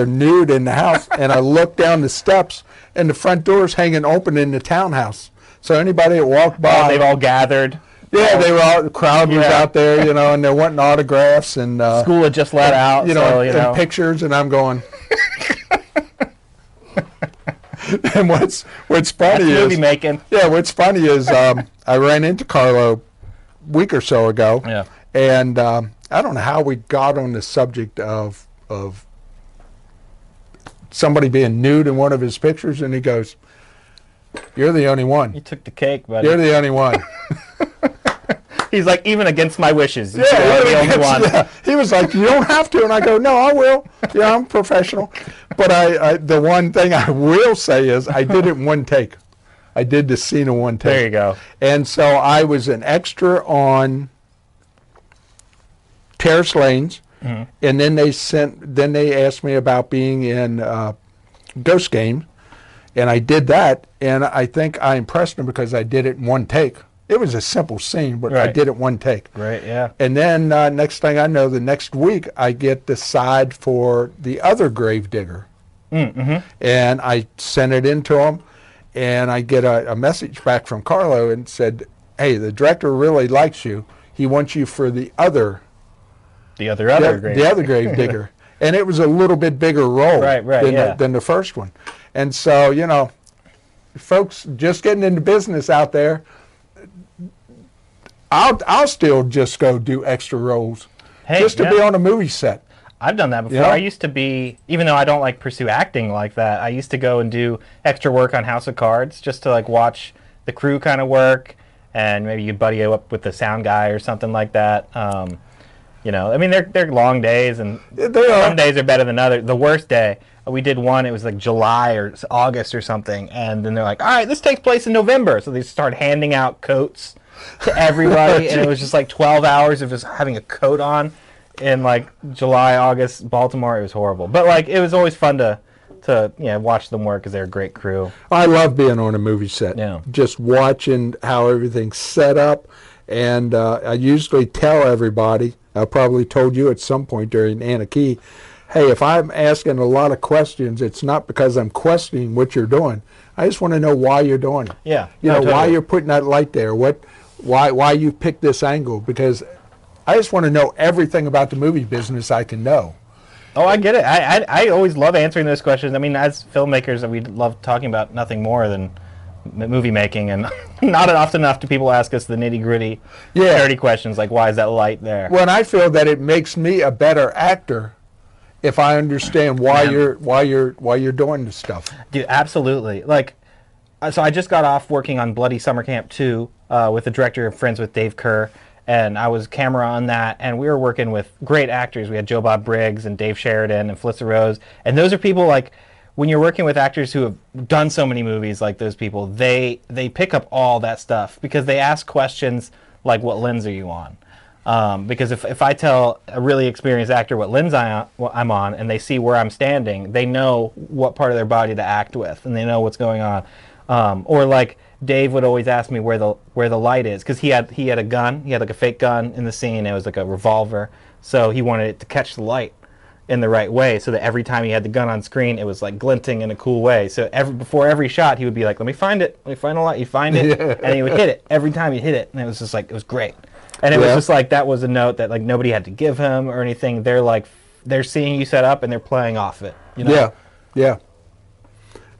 nude in the house, and I look down the steps, and the front door's hanging open in the townhouse. So anybody that walked by, they've all gathered. Yeah, the crowd was out there, and they're wanting autographs and school had just let out, and pictures, and I'm going. And what's funny is movie making. Yeah, what's funny is I ran into Carlo a week or so ago. Yeah. And I don't know how we got on the subject of somebody being nude in one of his pictures, and he goes, "You're the only one. You took the cake, buddy. You're the only one." He's like, even against my wishes. You're the only one. Yeah. He was like, "You don't have to," and I go, "No, I will. Yeah, I'm professional." But I the one thing I will say is I did it in one take. I did the scene in one take. There you go. And so I was an extra on Terrace Lanes, and then they asked me about being in Ghost Game, and I did that, and I think I impressed them because I did it in one take. It was a simple scene, but I did it one take. Right, yeah. And then next thing I know, the next week I get the side for the other gravedigger, and I sent it in to him, and I get a message back from Carlo and said, "Hey, the director really likes you. He wants you for the other gravedigger." And it was a little bit bigger role than the first one. And so, folks just getting into business out there, I'll still just go do extra roles just to be on a movie set. I've done that before. I used to be, even though I don't pursue acting like that, I used to go and do extra work on House of Cards just to watch the crew kind of work, and maybe you buddy up with the sound guy or something like that. I mean, they're long days, and some days are better than others. The worst day, we did one, it was July or August or something, and then they're like, "All right, this takes place in November." So they start handing out coats to everybody, and it was just 12 hours of just having a coat on in July, August, Baltimore. It was horrible. But it was always fun to watch them work because they're a great crew. I love being on a movie set. Yeah. Just watching how everything's set up, and I usually tell everybody, I probably told you at some point during Anna Key, hey, if I'm asking a lot of questions, it's not because I'm questioning what you're doing. I just want to know why you're doing it. Yeah. Why you're putting that light there, why you picked this angle, because I just want to know everything about the movie business I can know. Oh, I get it. I always love answering those questions. I mean, as filmmakers, we love talking about nothing more than movie making, and not often enough do people ask us the nitty-gritty, dirty questions like, why is that light there? Well, and I feel that it makes me a better actor if I understand why you're doing this stuff. Dude, absolutely. So I just got off working on Bloody Summer Camp 2 with the director of Friends with Dave Kerr, and I was camera on that, and we were working with great actors. We had Joe Bob Briggs and Dave Sheridan and Felissa Rose, and those are people when you're working with actors who have done so many movies like those people, they pick up all that stuff because they ask questions like, what lens are you on? Because if I tell a really experienced actor what lens I'm on, and they see where I'm standing, they know what part of their body to act with, and they know what's going on. Or Dave would always ask me where the light is, because he had a gun, he had a fake gun in the scene. It was a revolver, so he wanted it to catch the light in the right way, so that every time he had the gun on screen, it was glinting in a cool way. So before every shot, he would be like, "Let me find it. Let me find the light." You find it, and he would hit it every time he hit it, and it was just it was great. And it was just that was a note that nobody had to give him or anything. They're seeing you set up and they're playing off it. Yeah.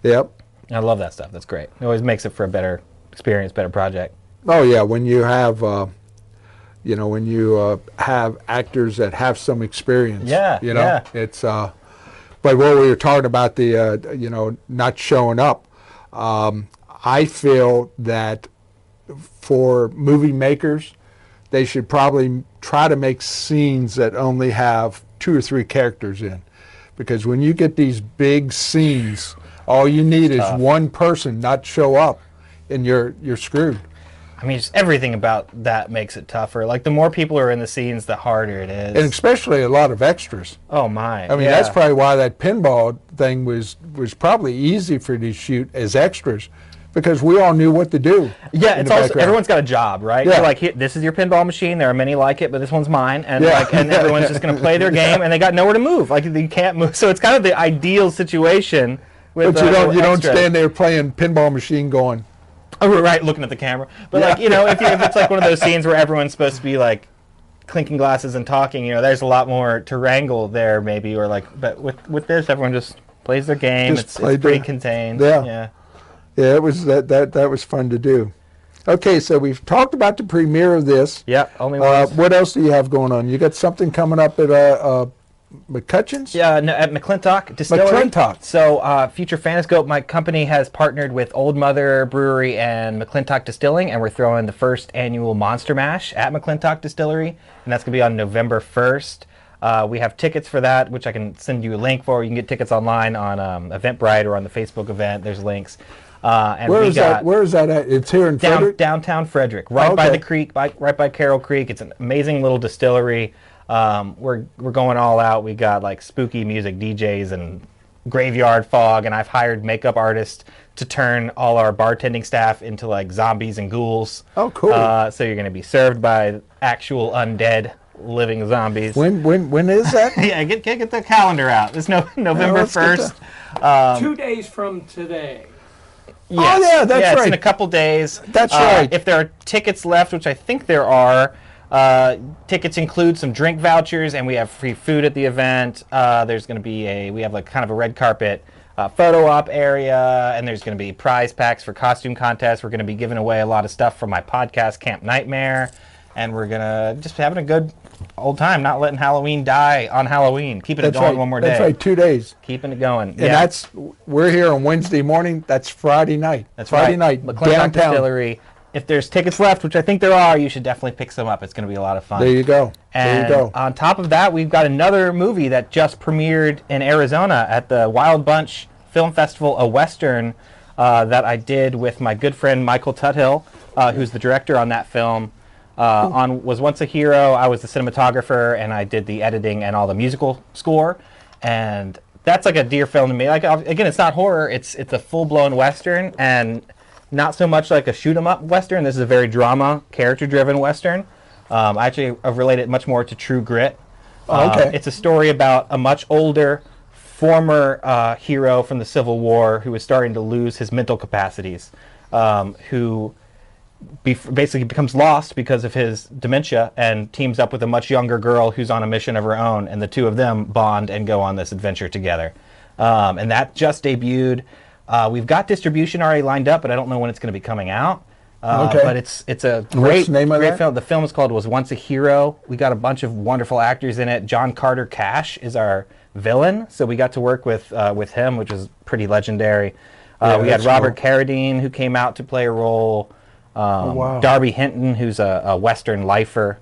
Yep. I love that stuff. That's great. It always makes it for a better experience, better project. Oh yeah, when you have have actors that have some experience. Yeah. It's but what we were talking about the not showing up. I feel that for movie makers, they should probably try to make scenes that only have 2 or 3 characters in, because when you get these big scenes All you need is one person not show up, and you're screwed. I mean, just everything about that makes it tougher. Like, the more people are in the scenes, the harder it is. And especially a lot of extras. Oh, my. I mean, that's probably why that pinball thing was probably easy for you to shoot as extras, because we all knew what to do. Yeah, it's also, everyone's got a job, right? Yeah. You're like, this is your pinball machine. There are many like it, but this one's mine. And, and everyone's just going to play their game, and they got nowhere to move. Like, you can't move. So it's kind of the ideal situation. With, but you don't stand there playing pinball machine going, oh, right, looking at the camera. But like, you know, if it's like one of those scenes where everyone's supposed to be like clinking glasses and talking, you know, there's a lot more to wrangle there, maybe, or like. But with this, everyone just plays their game. It's pretty contained. Yeah. It was that was fun to do. Okay, so we've talked about the premiere of this. Yep, only one. What else do you have going on? You got something coming up at McCutcheon's? Yeah, no, at McClintock Distillery. McClintock. So, Future Fanoscope, my company, has partnered with Old Mother Brewery and McClintock Distilling, and we're throwing the first annual Monster Mash at McClintock Distillery, and that's going to be on November 1st. We have tickets for that, which I can send you a link for. You can get tickets online on Eventbrite or on the Facebook event. There's links. And where is that at? It's here in Frederick? Downtown Frederick, right by the creek, right by Carroll Creek. It's an amazing little distillery. We're going all out. We got like spooky music DJs and graveyard fog, and I've hired makeup artists to turn all our bartending staff into like zombies and ghouls. Oh, cool. So you're going to be served by actual undead living zombies. When is that? Yeah, get the calendar out. It's November 1st. 2 days from today. Yes. Oh, yeah, that's right. It's in a couple days. That's right. If there are tickets left, which I think there are, tickets include some drink vouchers, and we have free food at the event. There's going to be we have like kind of a red carpet photo op area, and there's going to be prize packs for costume contests. We're going to be giving away a lot of stuff from my podcast, Camp Nightmare, and we're going to just having a good old time, not letting Halloween die on Halloween. Keeping it going one more day. That's right, 2 days. Keeping it going. And we're here on Wednesday morning. That's Friday night. That's Friday right. night, McClintock downtown. Distillery. If there's tickets left, which I think there are, you should definitely pick some up. It's going to be a lot of fun. There you go. And on top of that, we've got another movie that just premiered in Arizona at the Wild Bunch Film Festival, a Western that I did with my good friend Michael Tuthill, who's the director on that film. Was Once a Hero. I was the cinematographer, and I did the editing and all the musical score. And that's like a dear film to me. Like, again, it's not horror. It's a full-blown Western, and not so much like a shoot-'em-up Western. This is a very drama, character-driven Western. Actually, I've related it much more to True Grit. Okay. It's a story about a much older former hero from the Civil War who is starting to lose his mental capacities, who basically becomes lost because of his dementia and teams up with a much younger girl who's on a mission of her own, and the two of them bond and go on this adventure together. And that just debuted. We've got distribution already lined up, but I don't know when it's going to be coming out. But it's a great film. The film is called Was Once a Hero. We got a bunch of wonderful actors in it. John Carter Cash is our villain, so we got to work with him, which is pretty legendary. We had Robert Carradine, who came out to play a role. Darby Hinton, who's a Western lifer.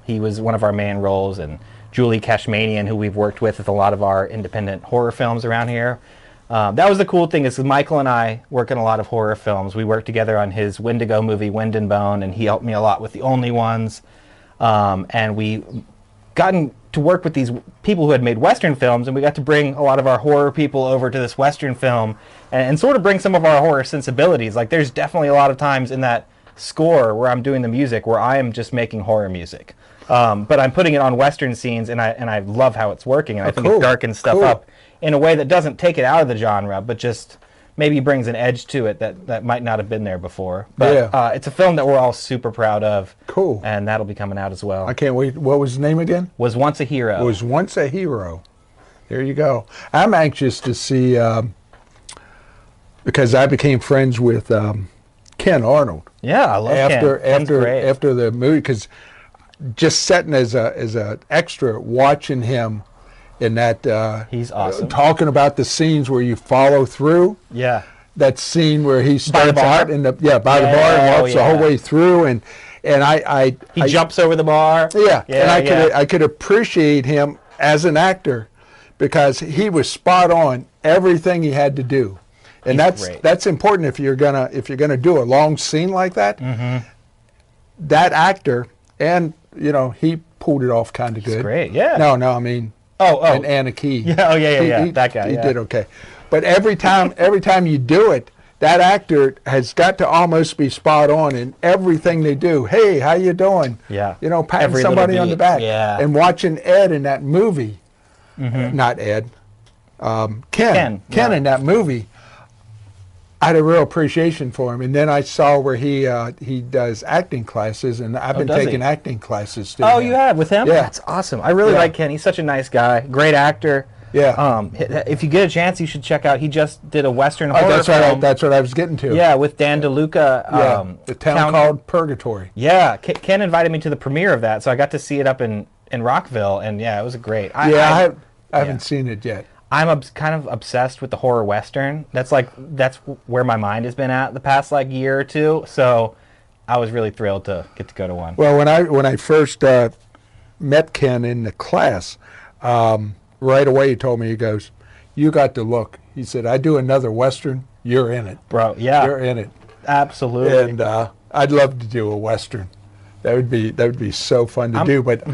He was one of our main roles, and Julie Cashmanian, who we've worked with a lot of our independent horror films around here. That was the cool thing, is Michael and I work in a lot of horror films. We worked together on his Wendigo movie, Wind and Bone, and he helped me a lot with The Only Ones. And we gotten to work with these people who had made Western films, and we got to bring a lot of our horror people over to this Western film and sort of bring some of our horror sensibilities. Like, there's definitely a lot of times in that score where I'm doing the music where I am just making horror music. But I'm putting it on Western scenes, and I love how it's working, and I think it darkens stuff up in a way that doesn't take it out of the genre, but just maybe brings an edge to it that might not have been there before. But it's a film that we're all super proud of. Cool. And that'll be coming out as well. I can't wait. What was the name again? Was Once a Hero. Was Once a Hero. There you go. I'm anxious to see, because I became friends with Ken Arnold. Yeah, I love Ken. After the movie, because just sitting as a extra watching him in that, he's awesome. Talking about the scenes where you follow through. Yeah. That scene where he starts out in by the bar and walks the whole way through, and he jumps over the bar. Yeah, and I could appreciate him as an actor because he was spot on everything he had to do, and He's that's important if you're gonna do a long scene like that. That actor, and he pulled it off kind of good. Great, yeah. No, I mean, and Anna Key. Yeah, yeah. That guy. He did okay, but every time you do it, that actor has got to almost be spot on in everything they do. Hey, how you doing? Yeah. Patting Every somebody little on the beat. back. Yeah. And watching Ed in that movie, not Ed, Ken in that movie, I had a real appreciation for him. And then I saw where he does acting classes, and I've been taking acting classes too. Oh, you have with him? Yeah. That's awesome. I really like Ken. He's such a nice guy. Great actor. Yeah. If you get a chance, you should check out. He just did a Western horror film. That's what I was getting to. Yeah, with Dan DeLuca. The town called Purgatory. Yeah, Ken invited me to the premiere of that, so I got to see it up in Rockville, and yeah, it was great. I haven't seen it yet. I'm kind of obsessed with the horror Western. That's where my mind has been at the past year or two. So I was really thrilled to get to go to one. Well, when I first met Ken in the class, right away he told me, he goes, "You got the look." He said, "I do another Western, you're in it." Bro, yeah. You're in it. Absolutely. And I'd love to do a Western. That would be so fun to do. But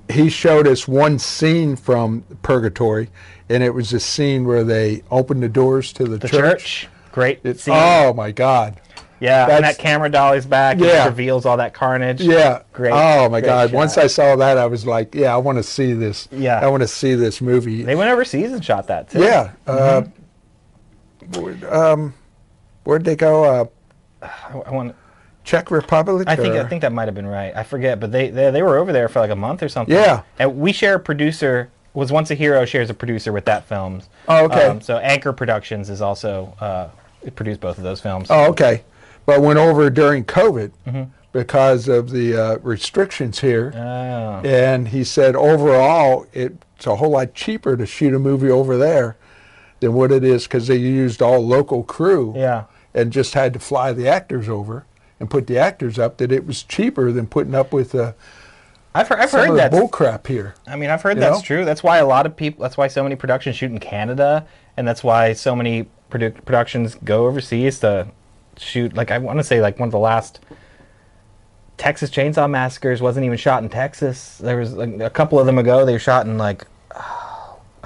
he showed us one scene from Purgatory, and it was a scene where they opened the doors to the church. Great scene. Oh, my God. Yeah, and that camera dolly's back and it reveals all that carnage. Yeah. Great. Oh, my God. Shot. Once I saw that, I was like, I want to see this. Yeah. I want to see this movie. They went overseas and shot that, too. Yeah. Where'd they go? I want Czech Republic? I think that might have been right. I forget, but they were over there for a month or something. Yeah. And we share a producer. Was Once a Hero shares a producer with that films. Oh, okay. So Anchor Productions is also it produced both of those films. Oh, okay. But went over during COVID because of the restrictions here. Oh. And he said overall it's a whole lot cheaper to shoot a movie over there than what it is because they used all local crew. Yeah. And just had to fly the actors over and put the actors up, that it was cheaper than putting up with I've heard that bull crap here. I mean, I've heard that's true. That's why that's why so many productions shoot in Canada, and that's why so many productions go overseas to shoot. I want to say one of the last Texas Chainsaw Massacres wasn't even shot in Texas. There was a couple of them ago. They were shot in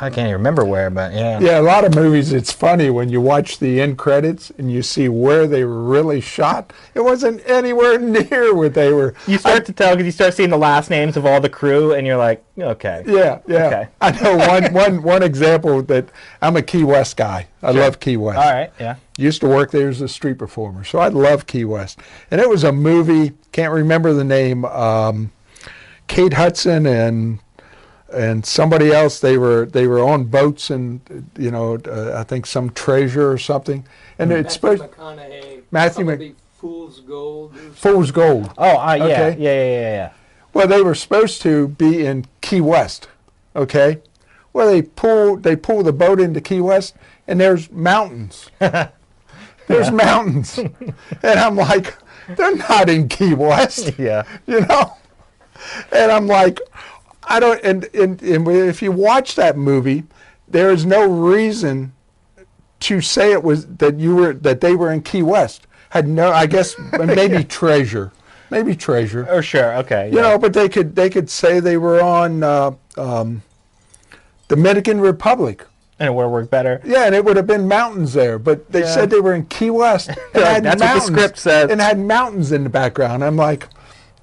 I can't even remember where, but yeah. Yeah, a lot of movies, it's funny when you watch the end credits and you see where they were really shot. It wasn't anywhere near what they were. You start to tell because you start seeing the last names of all the crew, and you're like, okay. Yeah. Okay. I know one example that I'm a Key West guy. I love Key West. All right, yeah. Used to work there as a street performer, so I love Key West. And it was a movie, can't remember the name, Kate Hudson and somebody else. They were on boats and I think some treasure or something. And it's supposed McConaughey. Fool's Gold. Fool's Gold. Oh, yeah, Okay. yeah. Well, they were supposed to be in Key West. Okay. Well, they pull the boat into Key West, and there's mountains. There's mountains, and I'm like, they're not in Key West. Yeah. And I'm like, I don't. And if you watch that movie, there is no reason to say it was that they were in Key West. Had no, I guess maybe treasure. Maybe treasure. Oh, sure. Okay. Yeah. But they could say they were on Dominican Republic. And it would have worked better. Yeah, and it would have been mountains there. But they said they were in Key West. And had that's what the script said. And had mountains in the background. I'm like,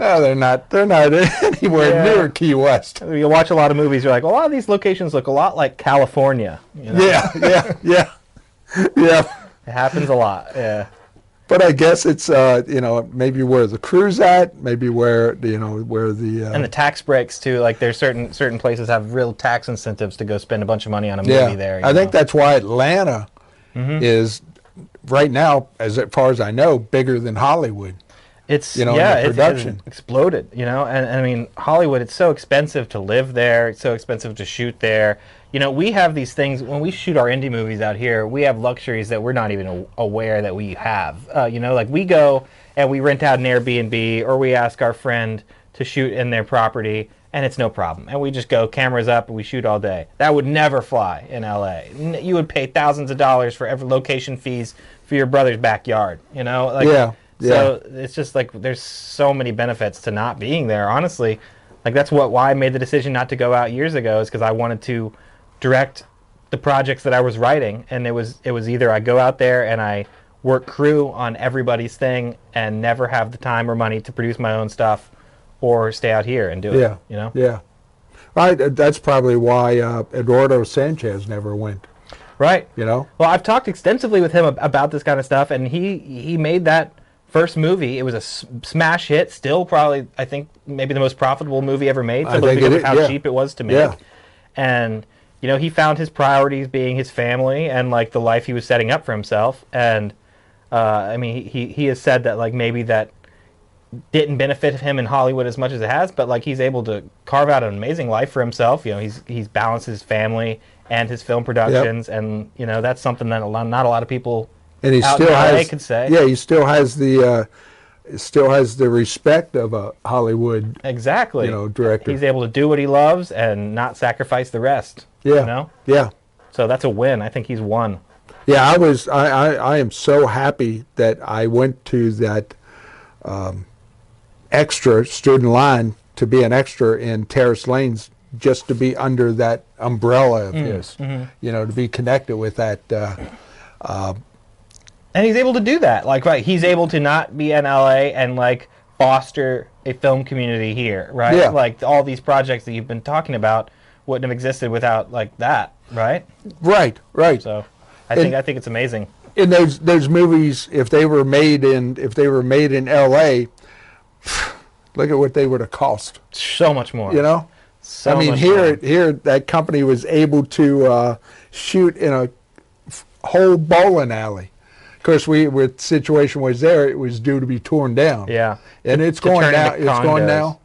no, they're not anywhere near Key West. You watch a lot of movies, you're like, well, a lot of these locations look a lot like California. Yeah. It happens a lot. Yeah. But I guess it's maybe where the crew's at, maybe where where the and the tax breaks too. There's certain places have real tax incentives to go spend a bunch of money on a movie there. I think that's why Atlanta is right now, as far as I know, bigger than Hollywood. It's in the production. It's exploded. And I mean, Hollywood. It's so expensive to live there. It's so expensive to shoot there. We have these things when we shoot our indie movies out here. We have luxuries that we're not even aware that we have. We go and we rent out an Airbnb, or we ask our friend to shoot in their property, and it's no problem. And we just go cameras up and we shoot all day. That would never fly in LA. You would pay thousands of dollars for every location fees for your brother's backyard, you know? Like, Yeah. So it's just like there's so many benefits to not being there, honestly. Like that's why I made the decision not to go out years ago, is because I wanted to direct the projects that I was writing, and it was either I go out there and I work crew on everybody's thing and never have the time or money to produce my own stuff, or stay out here and do it. Yeah. You know? Yeah. Right. That's probably why Eduardo Sanchez never went. Right. You know? Well, I've talked extensively with him about this kind of stuff, and he made that first movie. It was a smash hit, still probably, I think, maybe the most profitable movie ever made, simply because of how cheap it was to make. Yeah. And, you know, he found his priorities being his family and, like, the life he was setting up for himself. And, I mean, he has said that, like, maybe that didn't benefit him in Hollywood as much as it has, but, like, he's able to carve out an amazing life for himself. You know, he's balanced his family and his film productions, and, you know, that's something that not a lot of people and he out still in LA has, could say. Yeah, he still has the respect of a Hollywood exactly, you know, director. He's able to do what he loves and not sacrifice the rest. Yeah. You know? Yeah. So that's a win. I think he's won. Yeah, I am so happy that I went to that stood in line to be an extra in Terrace Lanes, just to be under that umbrella of his, you know, to be connected with that. And he's able to do that. Like, right, he's able to not be in LA and, like, foster a film community here, right? Yeah. Like, all these projects that you've been talking about wouldn't have existed without, like, that, right? Right, right. So, I think it's amazing. And those movies, if they were made in LA, look at what they would have cost. So much more. You know? So I mean, much here more. that company was able to shoot in a whole bowling alley. Of course, the situation was there; it was due to be torn down. Yeah, and it's going now. It's going now.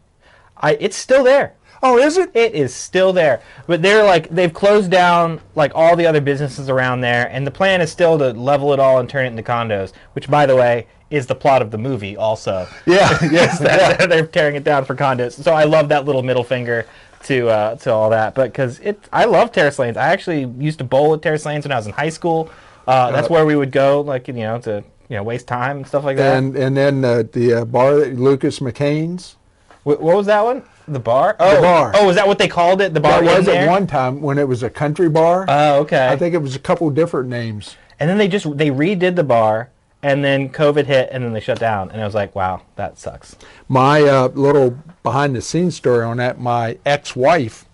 It's still there. Oh, is it? It is still there, but they've closed down like all the other businesses around there, and the plan is still to level it all and turn it into condos. Which, by the way, is the plot of the movie also. Yeah, yes, they're tearing it down for condos. So I love that little middle finger to all that, but because I love Terrace Lanes. I actually used to bowl at Terrace Lanes when I was in high school. That's where we would go, like, you know, to waste time and stuff like that. And then the bar, Lucas McCain's. What was that one? The bar? Oh, the bar. Oh, is that what they called it? The bar? That was at one time when it was a country bar. Oh, okay. I think it was a couple different names. And then they redid the bar, and then COVID hit, and then they shut down. And I was like, wow, that sucks. My little behind-the-scenes story on that, my ex-wife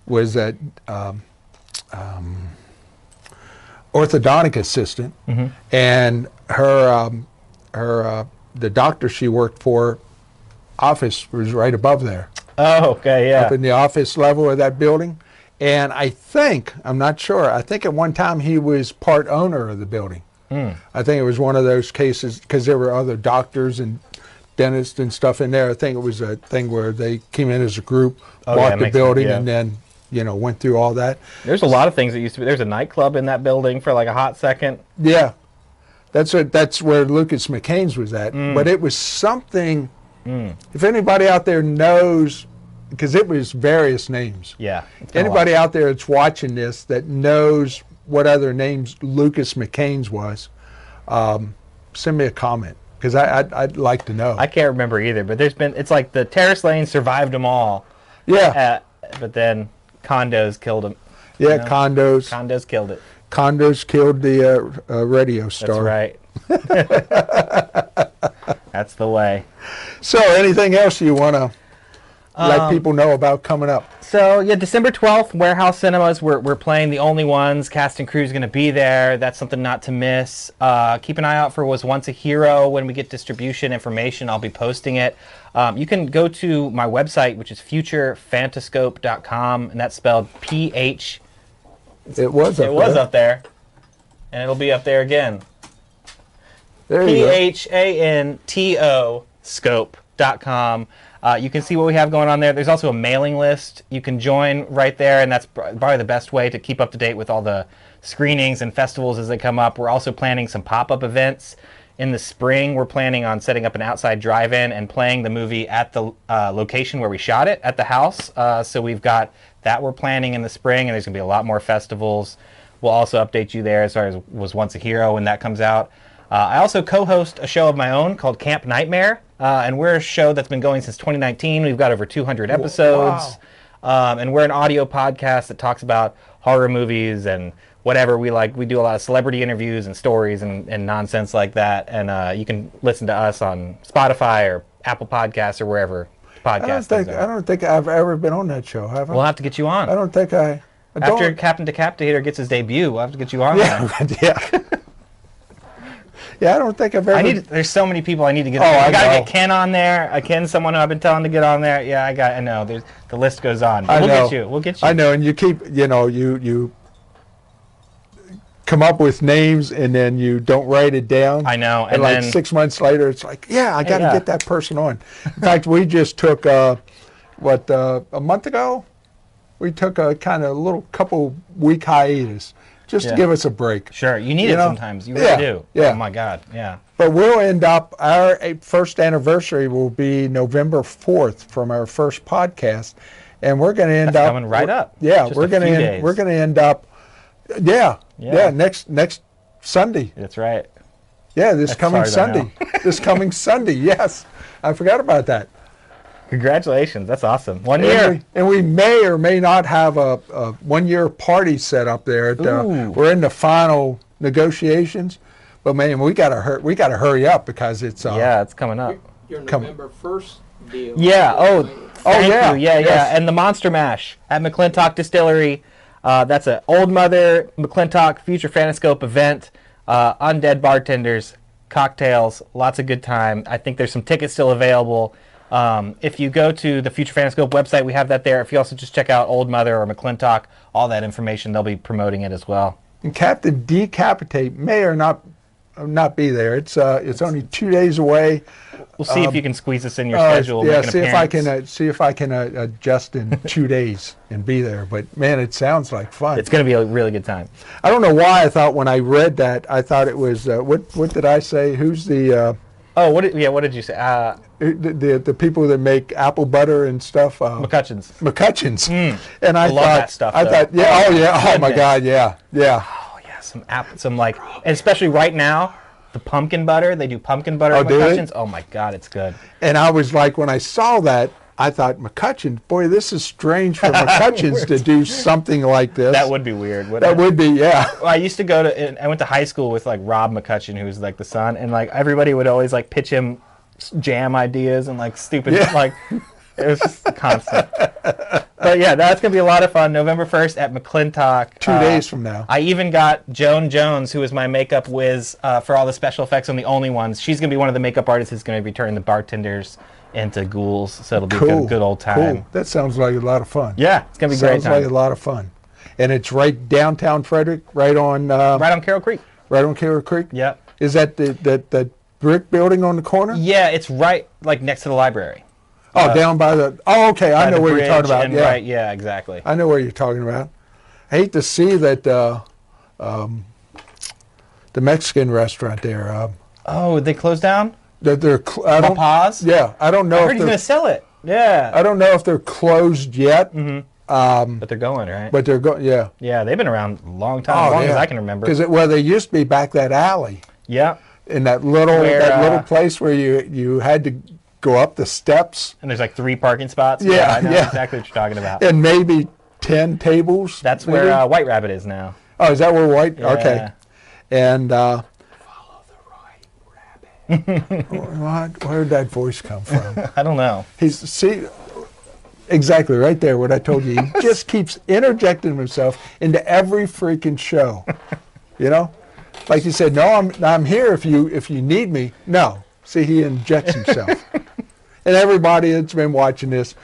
was a orthodontic assistant, and the doctor she worked for office was right above there. Oh, okay, yeah. Up in the office level of that building. And I'm not sure, I think at one time he was part owner of the building. I think it was one of those cases, because there were other doctors and dentists and stuff in there. I think it was a thing where they came in as a group, bought the building, and then, you know, went through all that. There's a lot of things that used to be. There's a nightclub in that building for like a hot second. Yeah. That's where Lucas McCain's was at. But it was something, if anybody out there knows, because it was various names. Yeah. Anybody out there that's watching this that knows what other names Lucas McCain's was, send me a comment, because I'd like to know. I can't remember either, but it's like the Terrace Lane survived them all. Yeah. But then condos killed them. Yeah, you know? condos. Condos killed it. Condos killed the radio star. That's right. That's the way. So, anything else you want to let people know about coming up? So, yeah, December 12th, Warehouse Cinemas. We're playing The Only Ones. Cast and crew's going to be there. That's something not to miss. Keep an eye out for Was Once a Hero. When we get distribution information, I'll be posting it. You can go to my website, which is futurefantascope.com, and that's spelled PH. It was up there, and it'll be up there again. There you go. PHANTO scope.com. You can see what we have going on there. There's also a mailing list you can join right there, and that's probably the best way to keep up to date with all the screenings and festivals as they come up. We're also planning some pop-up events In the spring, we're planning on setting up an outside drive-in and playing the movie at the location where we shot it, at the house. So we've got that we're planning in the spring, and there's going to be a lot more festivals. We'll also update you there as far as Was Once a Hero when that comes out. I also co-host a show of my own called Camp Nightmare, and we're a show that's been going since 2019. We've got over 200 episodes, and we're an audio podcast that talks about horror movies and whatever we like. We do a lot of celebrity interviews and stories and nonsense like that, and you can listen to us on Spotify or Apple Podcasts or wherever podcasts are. I don't think I've ever been on that show, have I? We'll have to get you on. I don't think I After Captain Decapitator gets his debut, we'll have to get you on. Yeah. Yeah, I don't think I've ever... There's so many people I need to get. I gotta get Ken on there. Ken's someone who I've been telling to get on there. Yeah, I know. The list goes on. But we'll get you. I know, and you keep, you come up with names and then you don't write it down. I know. And like 6 months later, it's like, I got to get that person on. In fact, we just took, a month ago? We took a kind of little couple week hiatus. Just to give us a break. Sure, you need it sometimes. You really do. Yeah. Oh my God, yeah. But we'll end up, our first anniversary will be November 4th from our first podcast, and we're going to end up coming right up. Yeah, Just we're going to end up. Next Sunday. That's right. Yeah, this coming Sunday. This coming Sunday. Yes, I forgot about that. Congratulations, that's awesome. 1 year. And we may or may not have a 1 year party set up there. We're in the final negotiations, but man, we gotta hurry up because it's it's coming up. Your November 1st deal. Yeah. Thank you. Yeah. Yes. And the Monster Mash at McClintock Distillery. That's an Old Mother McClintock Future Phantascope event. Undead bartenders, cocktails, lots of good time. I think there's some tickets still available. If you go to the Future Phantascope website, we have that there. If you also just check out Old Mother or McClintock, all that information, they'll be promoting it as well. And Captain Decapitate may or not be there. It's only 2 days away. We'll see if you can squeeze this in your schedule. Yeah, see if I can adjust in 2 days and be there. But man, it sounds like fun. It's going to be a really good time. I don't know why I thought when I read that I thought it was what did I say? Who's the what did you say? The people that make apple butter and stuff. McCutcheon's. And I love thought that stuff. Oh my God, yeah. Oh yeah, some like, and especially right now, the pumpkin butter. They do pumpkin butter at McCutcheon's. Oh my God, it's good. And I was like, when I saw that, I thought, McCutcheon, boy, this is strange for McCutcheon's to do something like this. That would be weird. That would be, yeah. Well, I used to I went to high school with like Rob McCutcheon, who was like the son, and like everybody would always like pitch him jam ideas and like stupid like it was just constant. But yeah, that's gonna be a lot of fun. November 1st at McClintock. 2 days from now. I even got Joan Jones, who is my makeup whiz for all the special effects on The Only Ones. She's gonna be one of the makeup artists who's gonna be turning the bartenders into ghouls. So it'll be a good old time. Cool. That sounds like a lot of fun. Yeah, it's gonna be a great time. Sounds like a lot of fun. And it's right downtown Frederick, right on Carroll Creek. Right on Carroll Creek. Yep. Is that the brick building on the corner? Yeah, it's right like next to the library. Down by the... Oh, okay, I know where you're talking about. Yeah. Right, yeah, exactly. I know where you're talking about. I hate to see that the Mexican restaurant there... they closed down? They're Pause? Yeah, I don't know. I heard he's going to sell it. Yeah. I don't know if they're closed yet. Mm-hmm. But they're going, right? But they're going, yeah. Yeah, they've been around a long time, as long as I can remember. Because they used to be back that alley. Yeah. In that little place where you had to go up the steps. And there's like 3 parking spots. Yeah, I know exactly what you're talking about. And maybe 10 tables. That's where White Rabbit is now. Oh, is that where White? Yeah. Okay. And follow the White Rabbit. Where did that voice come from? I don't know. Exactly right there. What I told you. He just keeps interjecting himself into every freaking show. You know, like you said, no, I'm here if you need me. No. See, he injects himself. And everybody that's been watching this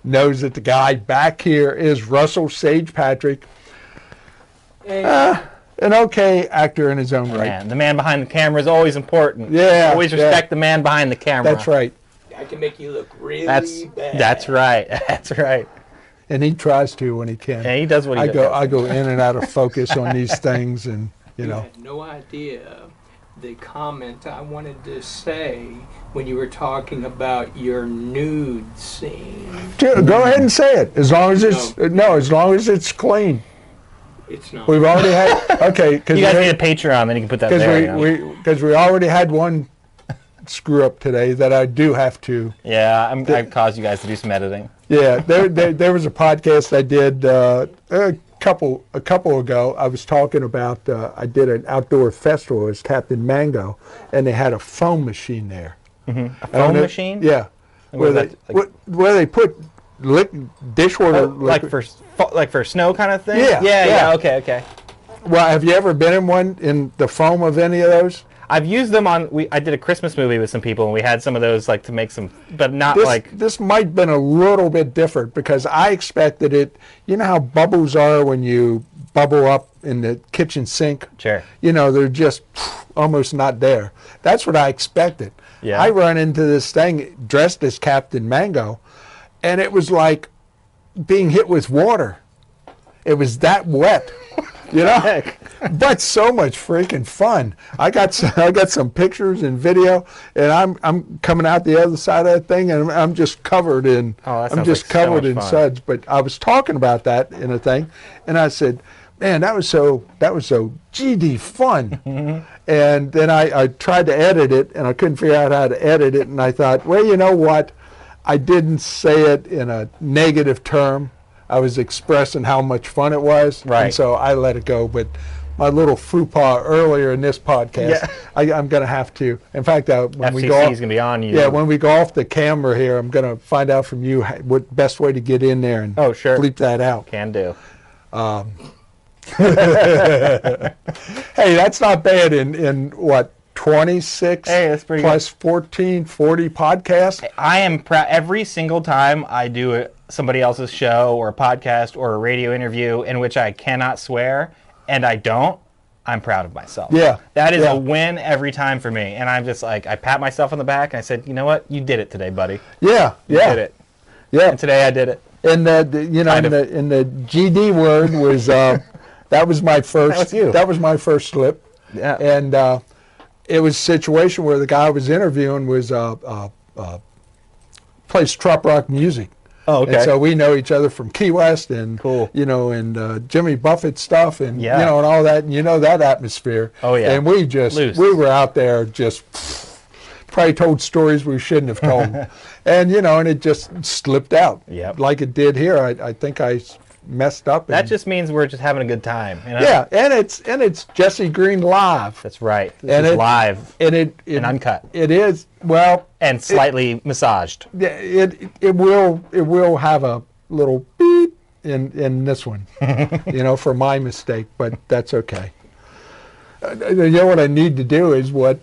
knows that the guy back here is Russell Sage Patrick. An okay actor in his own right. Man, the man behind the camera is always important. Yeah. Always respect the man behind the camera. That's right. I can make you look really bad. That's right. That's right. And he tries to when he can. Yeah, he does what he does. I go in and out of focus on these things, and you know. I had no idea the comment I wanted to say when you were talking about your nude scene. Go ahead and say it. As long as it's as long as it's clean. It's not. We've already had because You guys need a Patreon, then you can put that there. Because we already had one screw up today that I do have to. Yeah, I caused you guys to do some editing. Yeah, there was a podcast I did a couple ago. I was talking about I did an outdoor festival as Captain Mango, and they had a foam machine there. Mm-hmm. A foam machine? Yeah, where they put dishwater liquid. like for snow kind of thing. Yeah. Okay. Well, have you ever been in one in the foam of any of those? I've used them on. I did a Christmas movie with some people, and we had some of those like to make some, but not like. This might have been a little bit different because I expected it. You know how bubbles are when you bubble up in the kitchen sink? Sure. You know, they're just almost not there. That's what I expected. Yeah. I run into this thing dressed as Captain Mango, and it was like being hit with water. It was that wet. You know, but so much freaking fun. I got some pictures and video, and I'm coming out the other side of that thing, and I'm just covered in covered in suds. But I was talking about that in a thing, and I said, "Man, that was so GD fun." Mm-hmm. And then I tried to edit it, and I couldn't figure out how to edit it, and I thought, well, you know what? I didn't say it in a negative term. I was expressing how much fun it was, right. And so I let it go. But my little faux pas earlier in this podcast, I'm going to have to. In fact, when we go off, FCC is going to be on you. Yeah, when we go off the camera here, I'm going to find out from you what best way to get in there and bleep that out. Can do. Hey, that's not bad in what? 26 that's pretty plus 14, 40 podcasts. I am proud every single time I do somebody else's show or a podcast or a radio interview in which I cannot swear, and I don't. I'm proud of myself. Yeah. That is a win every time for me. And I'm just like, I pat myself on the back and I said, you know what? You did it today, buddy. Yeah. You did it. Yeah. And today I did it. And in the GD word was that was my first. That was you. That was my first slip. Yeah. And it was a situation where the guy I was interviewing was plays trop rock music. Oh, okay. And so we know each other from Key West and cool. And Jimmy Buffett stuff and and all that, and that atmosphere. Oh yeah. And we were out there just probably told stories we shouldn't have told. and it just slipped out. Yep. Like it did here. I think I messed up. That just means we're just having a good time. Yeah, and it's Jesse Green Live. That's right. This is live and uncut. It is and slightly massaged. It will have a little beep in this one, for my mistake, but that's okay. You know what I need to do is what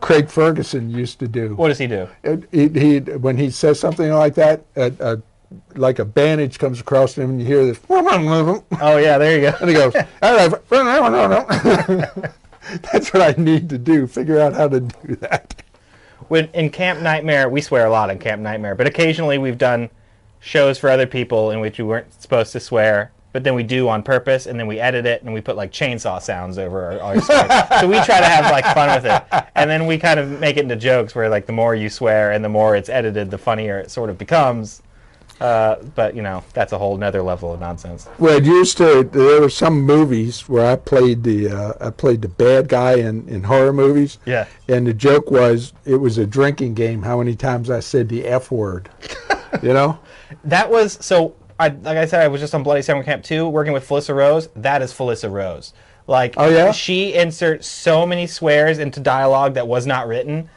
Craig Ferguson used to do. What does he do? He when he says something like that, like a bandage comes across him, and you hear this. Oh yeah, there you go. And he goes, that's what I need to do. Figure out how to do that. When in Camp Nightmare, we swear a lot in Camp Nightmare, but occasionally we've done shows for other people in which we weren't supposed to swear, but then we do on purpose, and then we edit it, and we put like chainsaw sounds over our swears. So we try to have like fun with it, and then we kind of make it into jokes where like the more you swear and the more it's edited, the funnier it sort of becomes. But that's a whole nother level of nonsense. Well, there were some movies where I played the bad guy in horror movies. Yeah. And the joke was it was a drinking game. How many times I said the F word? That was so. Like I said, I was just on Bloody Summer Camp 2 working with Felissa Rose. That is Felissa Rose. Like, oh yeah, she inserts so many swears into dialogue that was not written.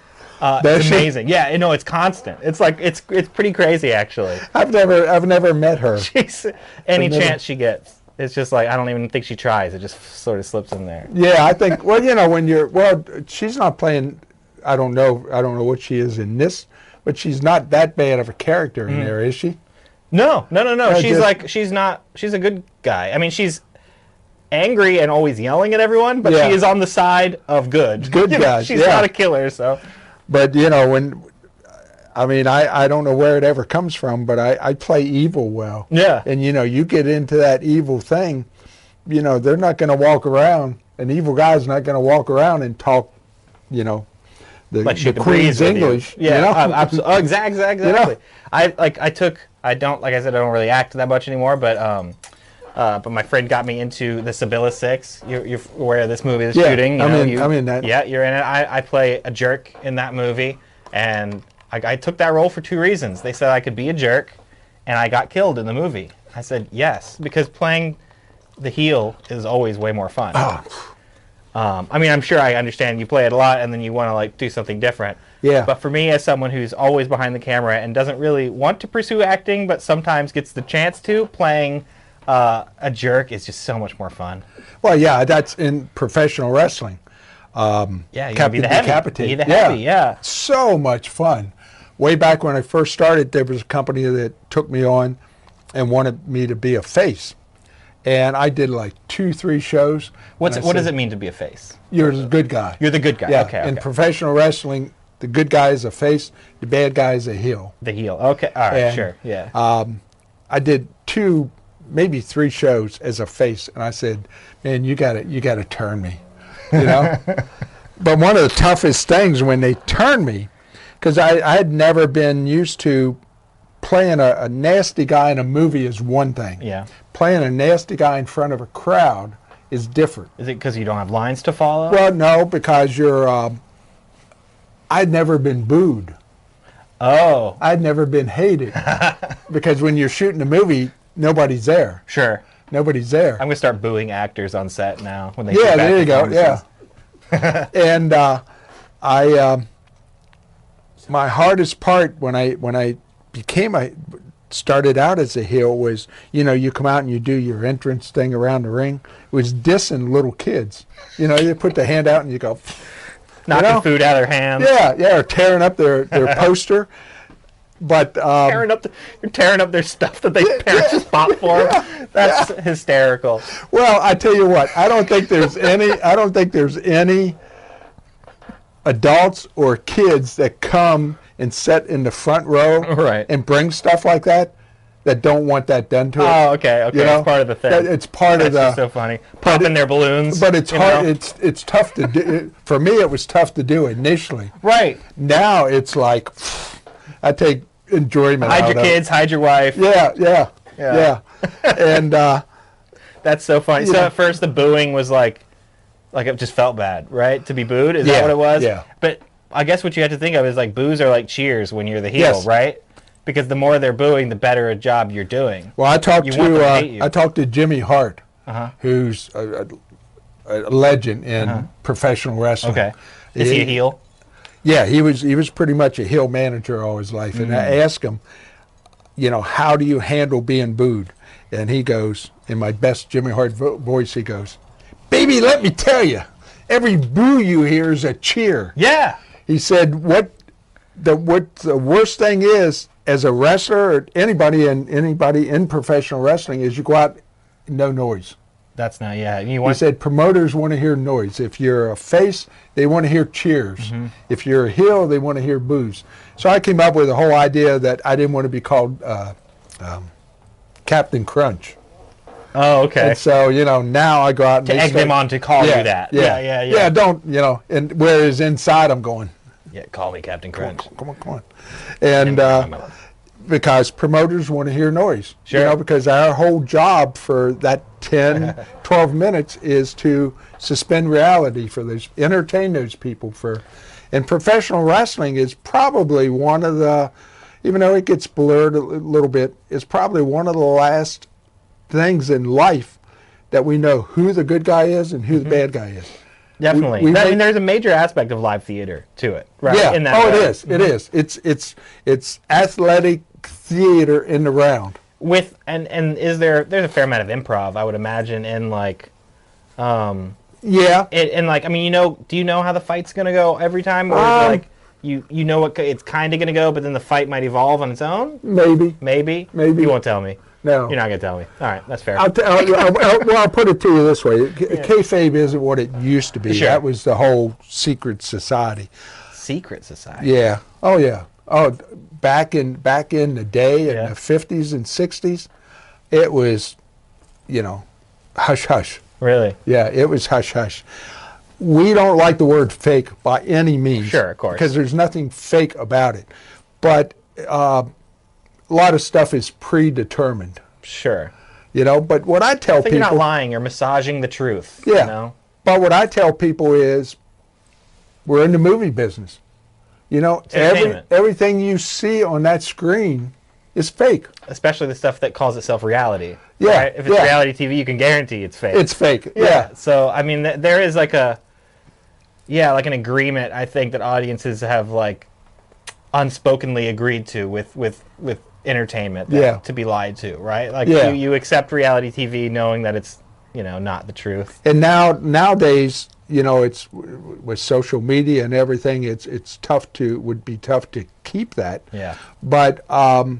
It's amazing. Yeah, it's constant. It's like it's pretty crazy actually. I've never met her. Any chance she gets, it's just like I don't even think she tries. It just sort of slips in there. Yeah, I think. Well, when she's not playing. I don't know what she is in this, but she's not that bad of a character in there, is she? No. She's a good guy. I mean, she's angry and always yelling at everyone, but she is on the side of good. Good guys. She's not a killer, so. But I don't know where it ever comes from, but I play evil well. Yeah. And you get into that evil thing, they're not going to walk around an evil guy's not going to walk around and talk, the Like shoot the Queen's breeze with you. English. Yeah, absolutely. Oh, exactly. You know? I don't, like I said, I don't really act that much anymore, but my friend got me into the Sibylla 6. You're aware of this movie, the shooting. I'm in that. Yeah, you're in it. I play a jerk in that movie, and I took that role for 2 reasons. They said I could be a jerk, and I got killed in the movie. I said yes, because playing the heel is always way more fun. Oh. I'm sure I understand you play it a lot, and then you want to like do something different. Yeah. But for me, as someone who's always behind the camera and doesn't really want to pursue acting, but sometimes gets the chance to, playing a jerk is just so much more fun. Well, yeah, that's in professional wrestling. Yeah, you Captain be the heavy. Decapitate. Be the heavy, yeah. So much fun. Way back when I first started, there was a company that took me on and wanted me to be a face. And I did like 2-3 shows. What does it mean to be a face? You're the good guy. You're the good guy. Yeah. Okay. In professional wrestling, the good guy is a face, the bad guy is a heel. The heel. Okay. All right. And, sure. Yeah. I did 2, maybe 3 shows as a face, and I said, "Man, you got to turn me," But one of the toughest things when they turned me, because I had never been used to playing a nasty guy in a movie is one thing. Yeah. Playing a nasty guy in front of a crowd is different. Is it because you don't have lines to follow? Well, no, because I'd never been booed. Oh. I'd never been hated. Because when you're shooting a movie, nobody's there. Sure. Nobody's there. I'm gonna start booing actors on set now when they Yeah, get back there you to go. performances. Yeah. And my hardest part when I started out as a heel was, you come out and you do your entrance thing around the ring. It was dissing little kids. You put the hand out and you go, knocking food out of their hands. Yeah, or tearing up their poster. But you're tearing up their stuff that their parents just bought for them. That's hysterical. Well, I tell you what, I don't think there's any adults or kids that come and sit in the front row Right. and bring stuff like that don't want that done to it. Oh, okay. It's part of the thing. It's part That's of the. just so funny. Popping their balloons. But it's hard. It's tough to do. For me, it was tough to do initially. Right. Now it's like I take enjoyment. Hide out your of kids. Hide your wife. Yeah. And that's so funny. So at first the booing was like it just felt bad, right? To be booed, is that what it was? Yeah. But I guess what you have to think of is like boos are like cheers when you're the heel, Yes. right? Because the more they're booing, the better a job you're doing. Well, I talked hate to Jimmy Hart, Uh-huh. who's a legend in professional wrestling. Okay. Is he a heel? Yeah, he was pretty much a heel manager all his life. And I asked him, how do you handle being booed? And he goes, in my best Jimmy Hart voice, he goes, "Baby, let me tell you, every boo you hear is a cheer." Yeah. He said, what the worst thing is, as a wrestler or anybody in professional wrestling, is you go out, no noise. That's not, yeah. He said promoters want to hear noise. If you're a face, they want to hear cheers. If you're a heel, they want to hear boos. So I came up with the whole idea that I didn't want to be called Captain Crunch. Oh, okay. And so, now I go out and To egg them on to call you that. Yeah, don't, and whereas inside I'm going, yeah, call me Captain Crunch. come on. And because promoters want to hear noise. Sure. Because our whole job for that 10, 12 minutes is to suspend reality for those, entertain those people and professional wrestling is probably one of the, even though it gets blurred a little bit, is probably one of the last things in life that we know who the good guy is and who the bad guy is. Definitely. There's a major aspect of live theater to it, right? Yeah. In that way. It is. It is. It's athletic theater in the round. With and there's a fair amount of improv, I would imagine, in like Yeah. Do you know how the fight's gonna go every time, or is it like you know what it's kind of gonna go, but then the fight might evolve on its own? Maybe. You won't tell me. No. You're not gonna tell me. All right, that's fair. I'll put it to you this way. Kayfabe isn't what it used to be. Sure. That was the whole secret society. Secret society. Yeah. Oh, yeah. Oh, back in the day, in Yeah. the 50s and 60s, it was, hush hush. Really? Yeah, it was hush hush. We don't like the word fake by any means. Sure, of course. Because there's nothing fake about it. But a lot of stuff is predetermined. Sure. You know, but what I tell I think people... you're not lying. You're massaging the truth. Yeah. You know? But what I tell people is, we're in the movie business. You know, It's entertainment. everything you see on that screen is fake. Especially the stuff that calls itself reality. Yeah, Right? If it's yeah. reality TV, you can guarantee it's fake. It's fake. Yeah. So, I mean, there is like an agreement, I think, that audiences have, like, unspokenly agreed to with entertainment to be lied to, right? Like, you accept reality TV knowing that it's, you know, not the truth. And nowadays, you know, it's with social media and everything, would be tough to keep that. Yeah. But I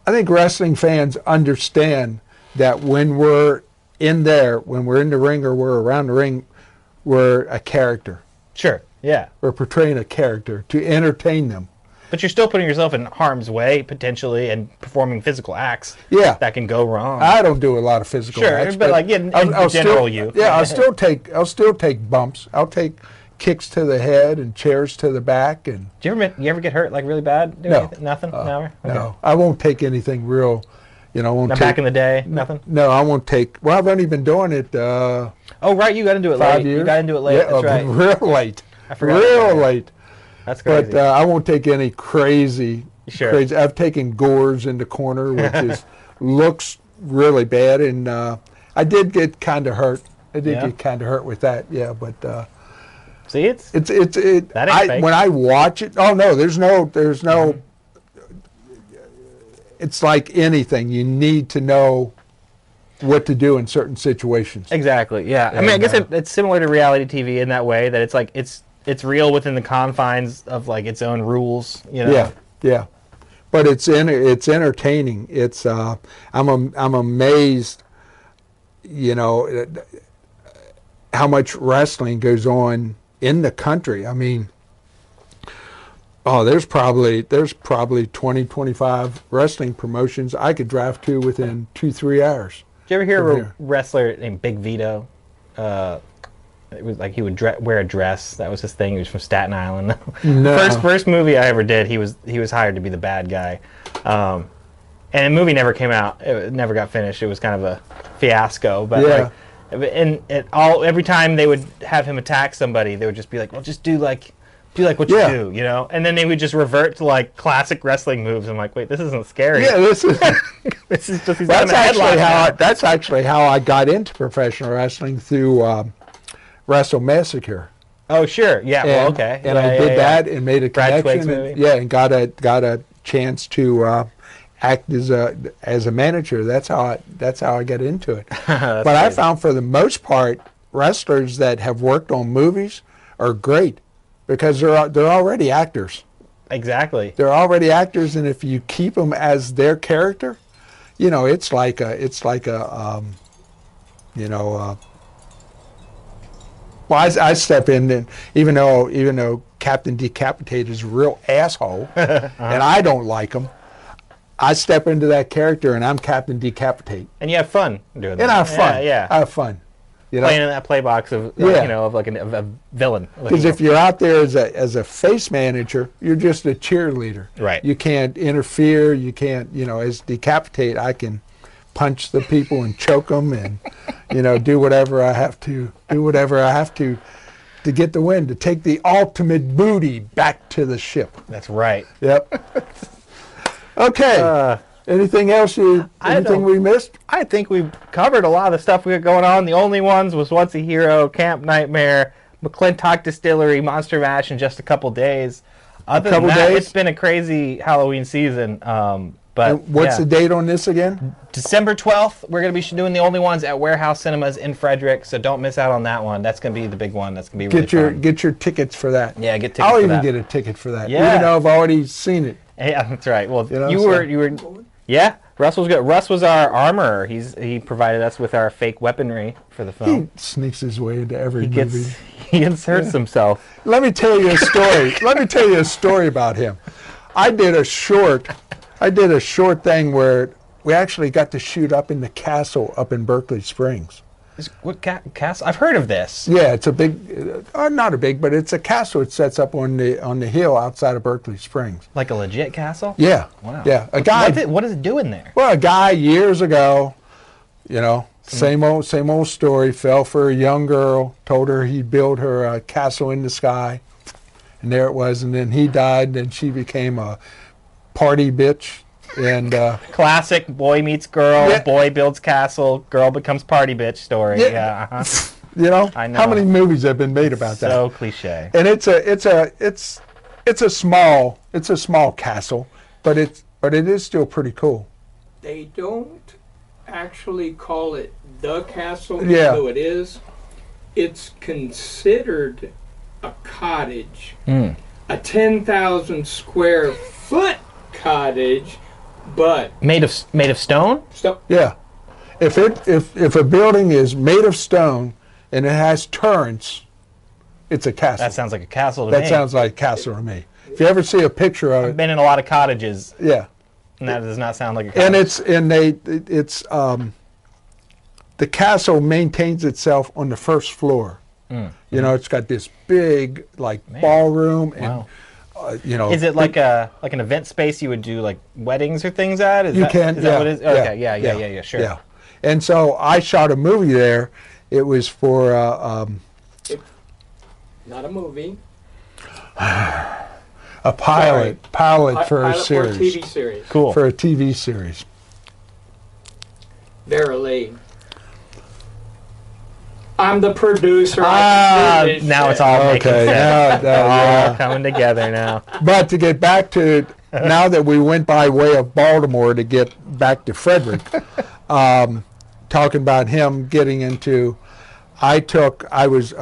think wrestling fans understand that when we're in the ring or we're around the ring, we're a character. Sure. Yeah. We're portraying a character to entertain them. But you're still putting yourself in harm's way, potentially, and performing physical acts that can go wrong. I don't do a lot of physical acts. Sure, but like in general, you. Yeah, I'll still take bumps. I'll take kicks to the head and chairs to the back. And Do you ever get hurt like really bad? No. Anything? Nothing? Never? Okay. no, I won't take anything real. You know, I won't Now, take, back in the day, nothing? No, I won't take. Well, I've only been doing it. Oh, right, you got into it 5 late. years. You got into it late, Yeah, that's right. real late. I forgot. Real late. That's crazy. But I won't take any crazy. Sure. Crazy. I've taken gores in the corner, which looks really bad, and I did get kind of hurt. I did get kind of hurt with that. Yeah, but See, it's that ain't fake. when I watch it. Oh no, there's no. It's like anything. You need to know what to do in certain situations. Exactly. Yeah. I mean, I guess it's similar to reality TV in that way that it's like it's real within the confines of like its own rules. You know. Yeah. Yeah. But it's entertaining. It's I'm amazed, you know, how much wrestling goes on in the country. I mean, there's probably 20, 25 wrestling promotions I could drive to within 2-3 hours. Did you ever hear of a wrestler named Big Vito? It was like he would wear a dress. That was his thing. He was from Staten Island. No. First movie I ever did, he was hired to be the bad guy, and the movie never came out. It never got finished. It was kind of a fiasco. But every time they would have him attack somebody, they would just be like, "Well, just do like what you do," you know. And then they would just revert to like classic wrestling moves. I'm like, wait, this isn't scary. Yeah, this is. This is just That's actually how I got into professional wrestling through. Wrestle Massacre. Oh sure, yeah. Well, okay. And I did that and made a Brad connection. Twaig's movie. And got a chance to act as a manager. That's how I got into it. But crazy. I found for the most part, wrestlers that have worked on movies are great because they're already actors. Exactly. They're already actors, and if you keep them as their character, you know, it's like a Well, I step in, and even though Captain Decapitate is a real asshole, and I don't like him, I step into that character, and I'm Captain Decapitate. And you have fun doing that. And I have fun. Yeah. I have fun. You know? Playing in that play box of of like a villain. Because if you're out there as a face manager, you're just a cheerleader. Right. You can't interfere. You can't, as Decapitate, I can punch the people and choke them and, do whatever I have to get the win, to take the ultimate booty back to the ship. That's right. Yep. Okay. Anything else we missed? I think we've covered a lot of the stuff we got going on. The only ones was Once a Hero, Camp Nightmare, McClintock Distillery, Monster Mash in just a couple days. Other than that, it's been a crazy Halloween season. But what's the date on this again? December 12th. We're going to be doing the only ones at Warehouse Cinemas in Frederick, so don't miss out on that one. That's going to be the big one. That's going to be really fun. Get your tickets for that. Yeah, get tickets for that. I'll even get a ticket for that, yeah. even though I've already seen it. Yeah, that's right. Well, you were. Yeah, Russ was good. Russ was our armorer. He provided us with our fake weaponry for the film. He sneaks his way into every movie. He inserts himself. Let me tell you a story. Let me tell you a story about him. I did a short thing where we actually got to shoot up in the castle up in Berkeley Springs. What castle? I've heard of this. Yeah, it's a big, not a big, but it's a castle. It sets up on the hill outside of Berkeley Springs. Like a legit castle? Yeah. Wow. Yeah. A guy. What is it doing there? Well, a guy years ago, you know, same old story. Fell for a young girl. Told her he'd build her a castle in the sky, and there it was. And then he died, and she became a party bitch. And Classic boy meets girl, Yeah. boy builds castle, girl becomes party bitch story. Yeah, you know, I know. how many movies have been made about that? So cliche. And it's a small castle, but it is still pretty cool. They don't actually call it the castle, Yeah. though it is. It's considered a cottage, a 10,000 square foot cottage, but Made of stone? Yeah, if a building is made of stone and it has turrets, it's a castle. That sounds like a castle to me. That sounds like a castle to me. If you ever see a picture of I've it, been in a lot of cottages, yeah. and that does not sound like a cottage. And the castle maintains itself on the first floor. You know, it's got this big ballroom and Wow. you know. Is it like an event space you would do like weddings or things at? Is You that, can. Is yeah, that what it is? Okay, yeah, sure. Yeah, and so I shot a movie there. It was for not a movie. a pilot for a Pilot series. For a TV series. Cool. For a TV series. Verily. I'm the producer. Now it's all making Okay, sense. now, All yeah. coming together now. But to get back to now that we went by way of Baltimore to get back to Frederick, talking about him getting into, I was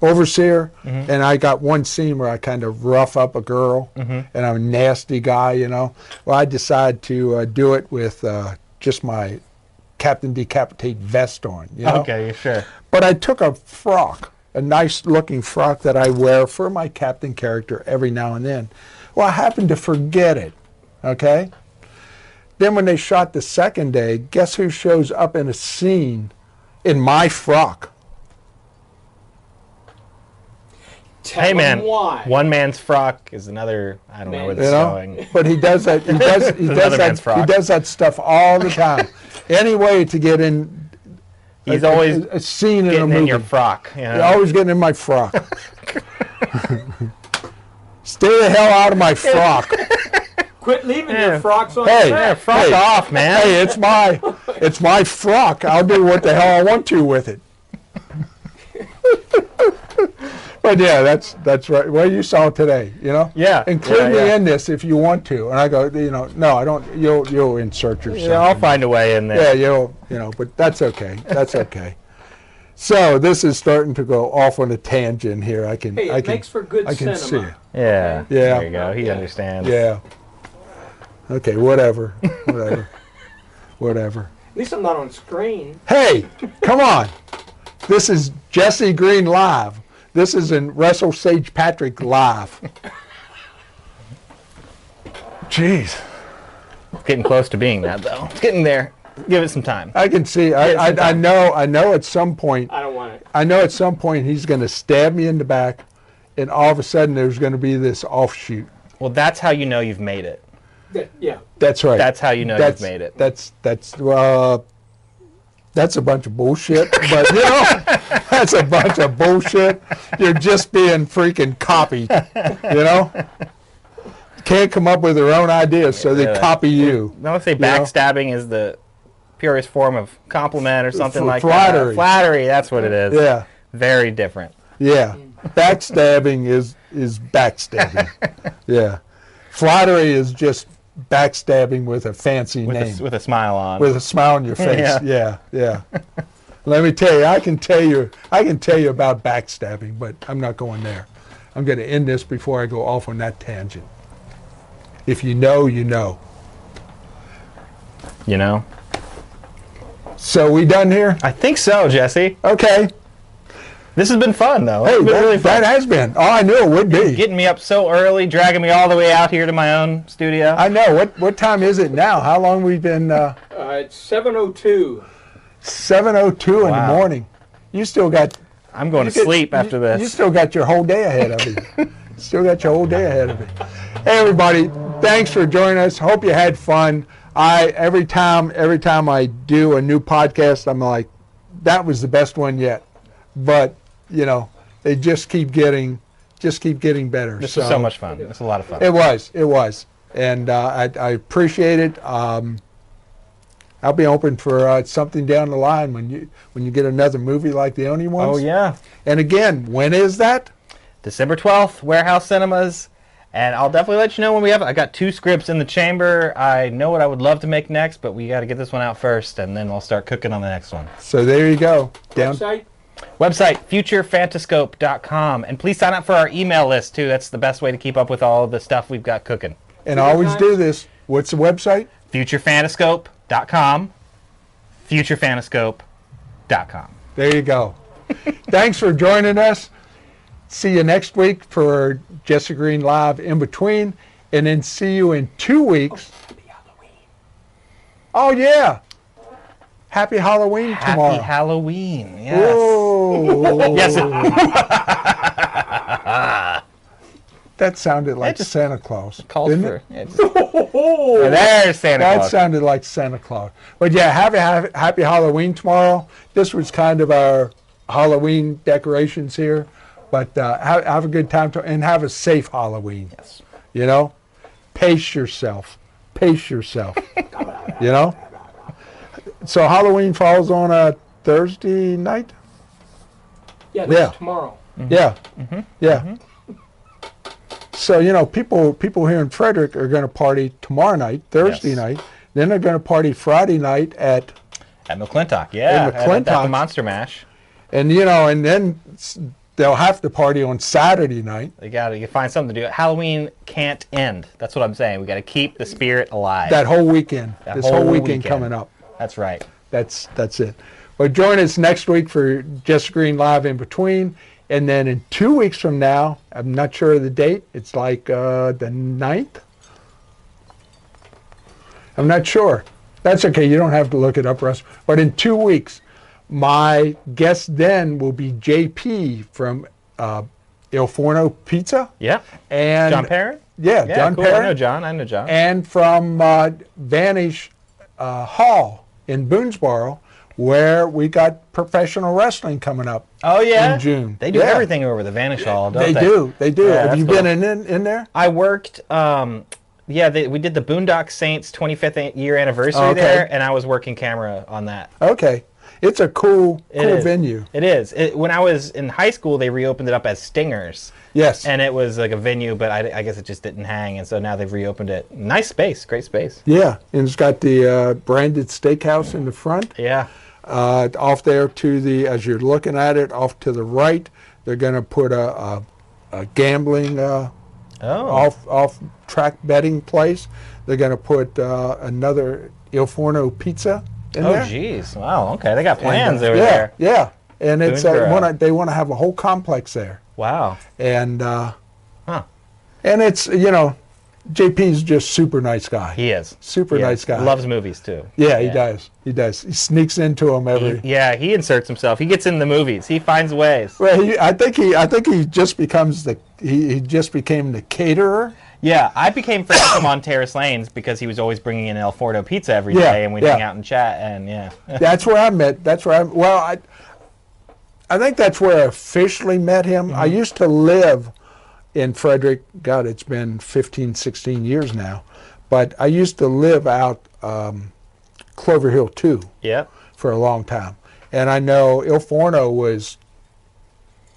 Overseer. and I got one scene where I kind of rough up a girl, and I'm a nasty guy, you know. Well, I decided to do it with just my Captain Decapitate vest on, you know. Okay, sure. But I took a frock, a nice looking frock that I wear for my captain character every now and then. Well, I happened to forget it, okay? Then when they shot the second day, guess who shows up in a scene in my frock? Tell Hey them man, why. one man's frock is another. I don't know where this You is know? going. But he does that. He Another man's frock. does that stuff all the time. Any way to get in. He's always a scene in a getting movie. in your frock. You know? You're always getting in my frock. Stay the hell out of my frock. Quit leaving Yeah. your frocks on Hey. the Yeah, set. frock Hey. off, man. Hey, it's my frock. I'll do what the hell I want to with it. But yeah, that's right. Well, you saw today, you know. Yeah. Include me Yeah. in this if you want to, and I go, you know, no, I don't. You'll insert yourself. Yeah, I'll find a way in there. Yeah, you know, but that's okay. That's okay. So this is starting to go off on a tangent here. Hey, I it can makes for good I can cinema. see it. Yeah. Yeah. There you go. He Yeah. understands. Yeah. Okay, whatever. Whatever. At least I'm not on screen. Hey, come on. This is Jesse Green Live. This is in Russell Sage Patrick Live. Jeez. It's getting close to being that though. It's getting there. Give it some time. I can see. I know at some point. I don't want it. I know at some point he's going to stab me in the back, and all of a sudden there's going to be this offshoot. Well, that's how you know you've made it. Yeah. That's right. That's how you know you've made it. That's a bunch of bullshit. But you know, that's a bunch of bullshit. You're just being freaking copied. You know, can't come up with their own ideas, so they Yeah. copy you. I would say know? backstabbing is the purest form of compliment or something like Flattery. that. Flattery, that's what it is. Yeah, Very different. yeah. Backstabbing is backstabbing. Yeah, flattery is just backstabbing with a fancy name. With a smile on. With a smile on your face. Yeah. Yeah. Let me tell you, I can tell you about backstabbing, but I'm not going there. I'm going to end this before I go off on that tangent. If you know, you know. You know? So we done here? I think so, Jesse. Okay. This has been fun, though. Hey, It's been really fun. that has been. Oh, I knew it would be. Getting me up so early, dragging me all the way out here to my own studio. I know. What time is it now? How long we've been? It's 7:02. 7:02 in the Wow. morning. You still got. I'm going to you sleep after this. You still got your whole day ahead of you. Still got your whole day ahead of you. Hey, everybody! Thanks for joining us. Hope you had fun. Every time I do a new podcast, I'm like, that was the best one yet. But you know, they just keep getting better. This was so much fun. It's a lot of fun. It was, and I appreciate it. I'll be open for something down the line when you get another movie like the Only Ones. Oh, yeah. And again, when is that? December 12th, Warehouse Cinemas. And I'll definitely let you know when we have it. I got 2 scripts in the chamber. I know what I would love to make next, but we got to get this one out first, and then I'll start cooking on the next one. So there you go. Website? Website, futurefantascope.com. And please sign up for our email list, too. That's the best way to keep up with all of the stuff we've got cooking. And I always do this. What's the website? futurefantascope.com. futurefantascope.com. There you go. Thanks for joining us. See you next week for Jesse Green Live In Between, and then see you in 2 weeks. Happy Halloween. Oh yeah, Happy Halloween tomorrow. Happy Halloween. Yes. Whoa. Yes. That sounded like just Santa Claus. Calls didn't for. it? Yeah, there's Santa That Claus. sounded like Santa Claus. But yeah, happy Halloween tomorrow. This was kind of our Halloween decorations here. But have a good time and have a safe Halloween. Yes. You know, pace yourself. You know. So Halloween falls on a Thursday night. Yeah, that's tomorrow. Mm-hmm. Yeah. Mm-hmm. Yeah. Mm-hmm. So you know, people here in Frederick are going to party tomorrow night, Thursday night. Then they're going to party Friday night at McClintock. Yeah. At At McClintock. the Monster Mash. and you know, and then they'll have to party on Saturday night. You find something to do. Halloween can't end. That's what I'm saying. We got to keep the spirit alive. That whole weekend. This whole whole weekend weekend. coming up. That's right. That's it. But join us next week for Jesse Green Live In Between. And then in 2 weeks from now, I'm not sure of the date. It's like the 9th. I'm not sure. That's okay. You don't have to look it up, Russ. But in 2 weeks, my guest then will be JP from Il Forno Pizza. Yeah. And John Parent? Yeah, John cool. Parent. I know John. And from Vanish Hall in Boonesboro, where we got professional wrestling coming up. Oh, yeah? In June. They do everything over the Vanish Hall, don't they? They do. Yeah, Have you that's been cool. in there? I worked, we did the Boondock Saints 25th year anniversary Okay. there, and I was working camera on that. Okay. It's a cool is. venue. It is. When I was in high school, they reopened it up as Stingers. Yes. And it was like a venue, but I guess it just didn't hang, and so now they've reopened it. Nice space, great space. Yeah, and it's got the branded steakhouse in the front. Yeah. Off there to the, as you're looking at it, off to the right, they're going to put a gambling off track betting place. They're going to put another Il Forno Pizza in there. Oh, geez. Wow, okay. They got plans And, over there. Yeah, and it's Boonesboro. they want to have a whole complex there, Wow. and Huh. and it's, you know, JP's just super nice guy. He is. Super He nice is. guy. Loves movies, too. Yeah, he does. He does. He sneaks into them every. He inserts himself. He gets in the movies. He finds ways. Well, I think he just becomes he just became the caterer. Yeah, I became friends with him on Terrace Lanes because he was always bringing in El Fordo pizza every day, Yeah, and we'd yeah. hang out and chat, and yeah. That's where I met. I think that's where I officially met him. Mm-hmm. I used to live in Frederick. God, it's been 15, 16 years now. But I used to live out Clover Hill 2 Yep. for a long time. And I know Il Forno was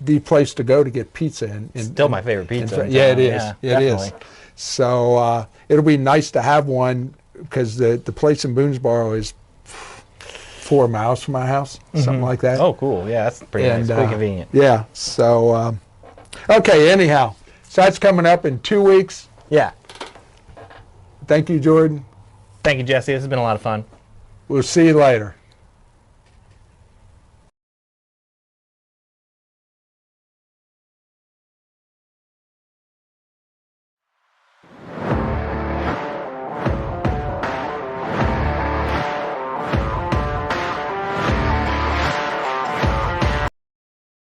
the place to go to get pizza. Still my favorite pizza. Yeah, it is. Yeah, It is. definitely. So it'll be nice to have one because the place in Boonesboro is 4 miles from my house, something like that. Oh, cool. Yeah, that's pretty nice. Pretty convenient. Yeah. So, okay, anyhow. So that's coming up in 2 weeks. Yeah. Thank you, Jordan. Thank you, Jesse. This has been a lot of fun. We'll see you later.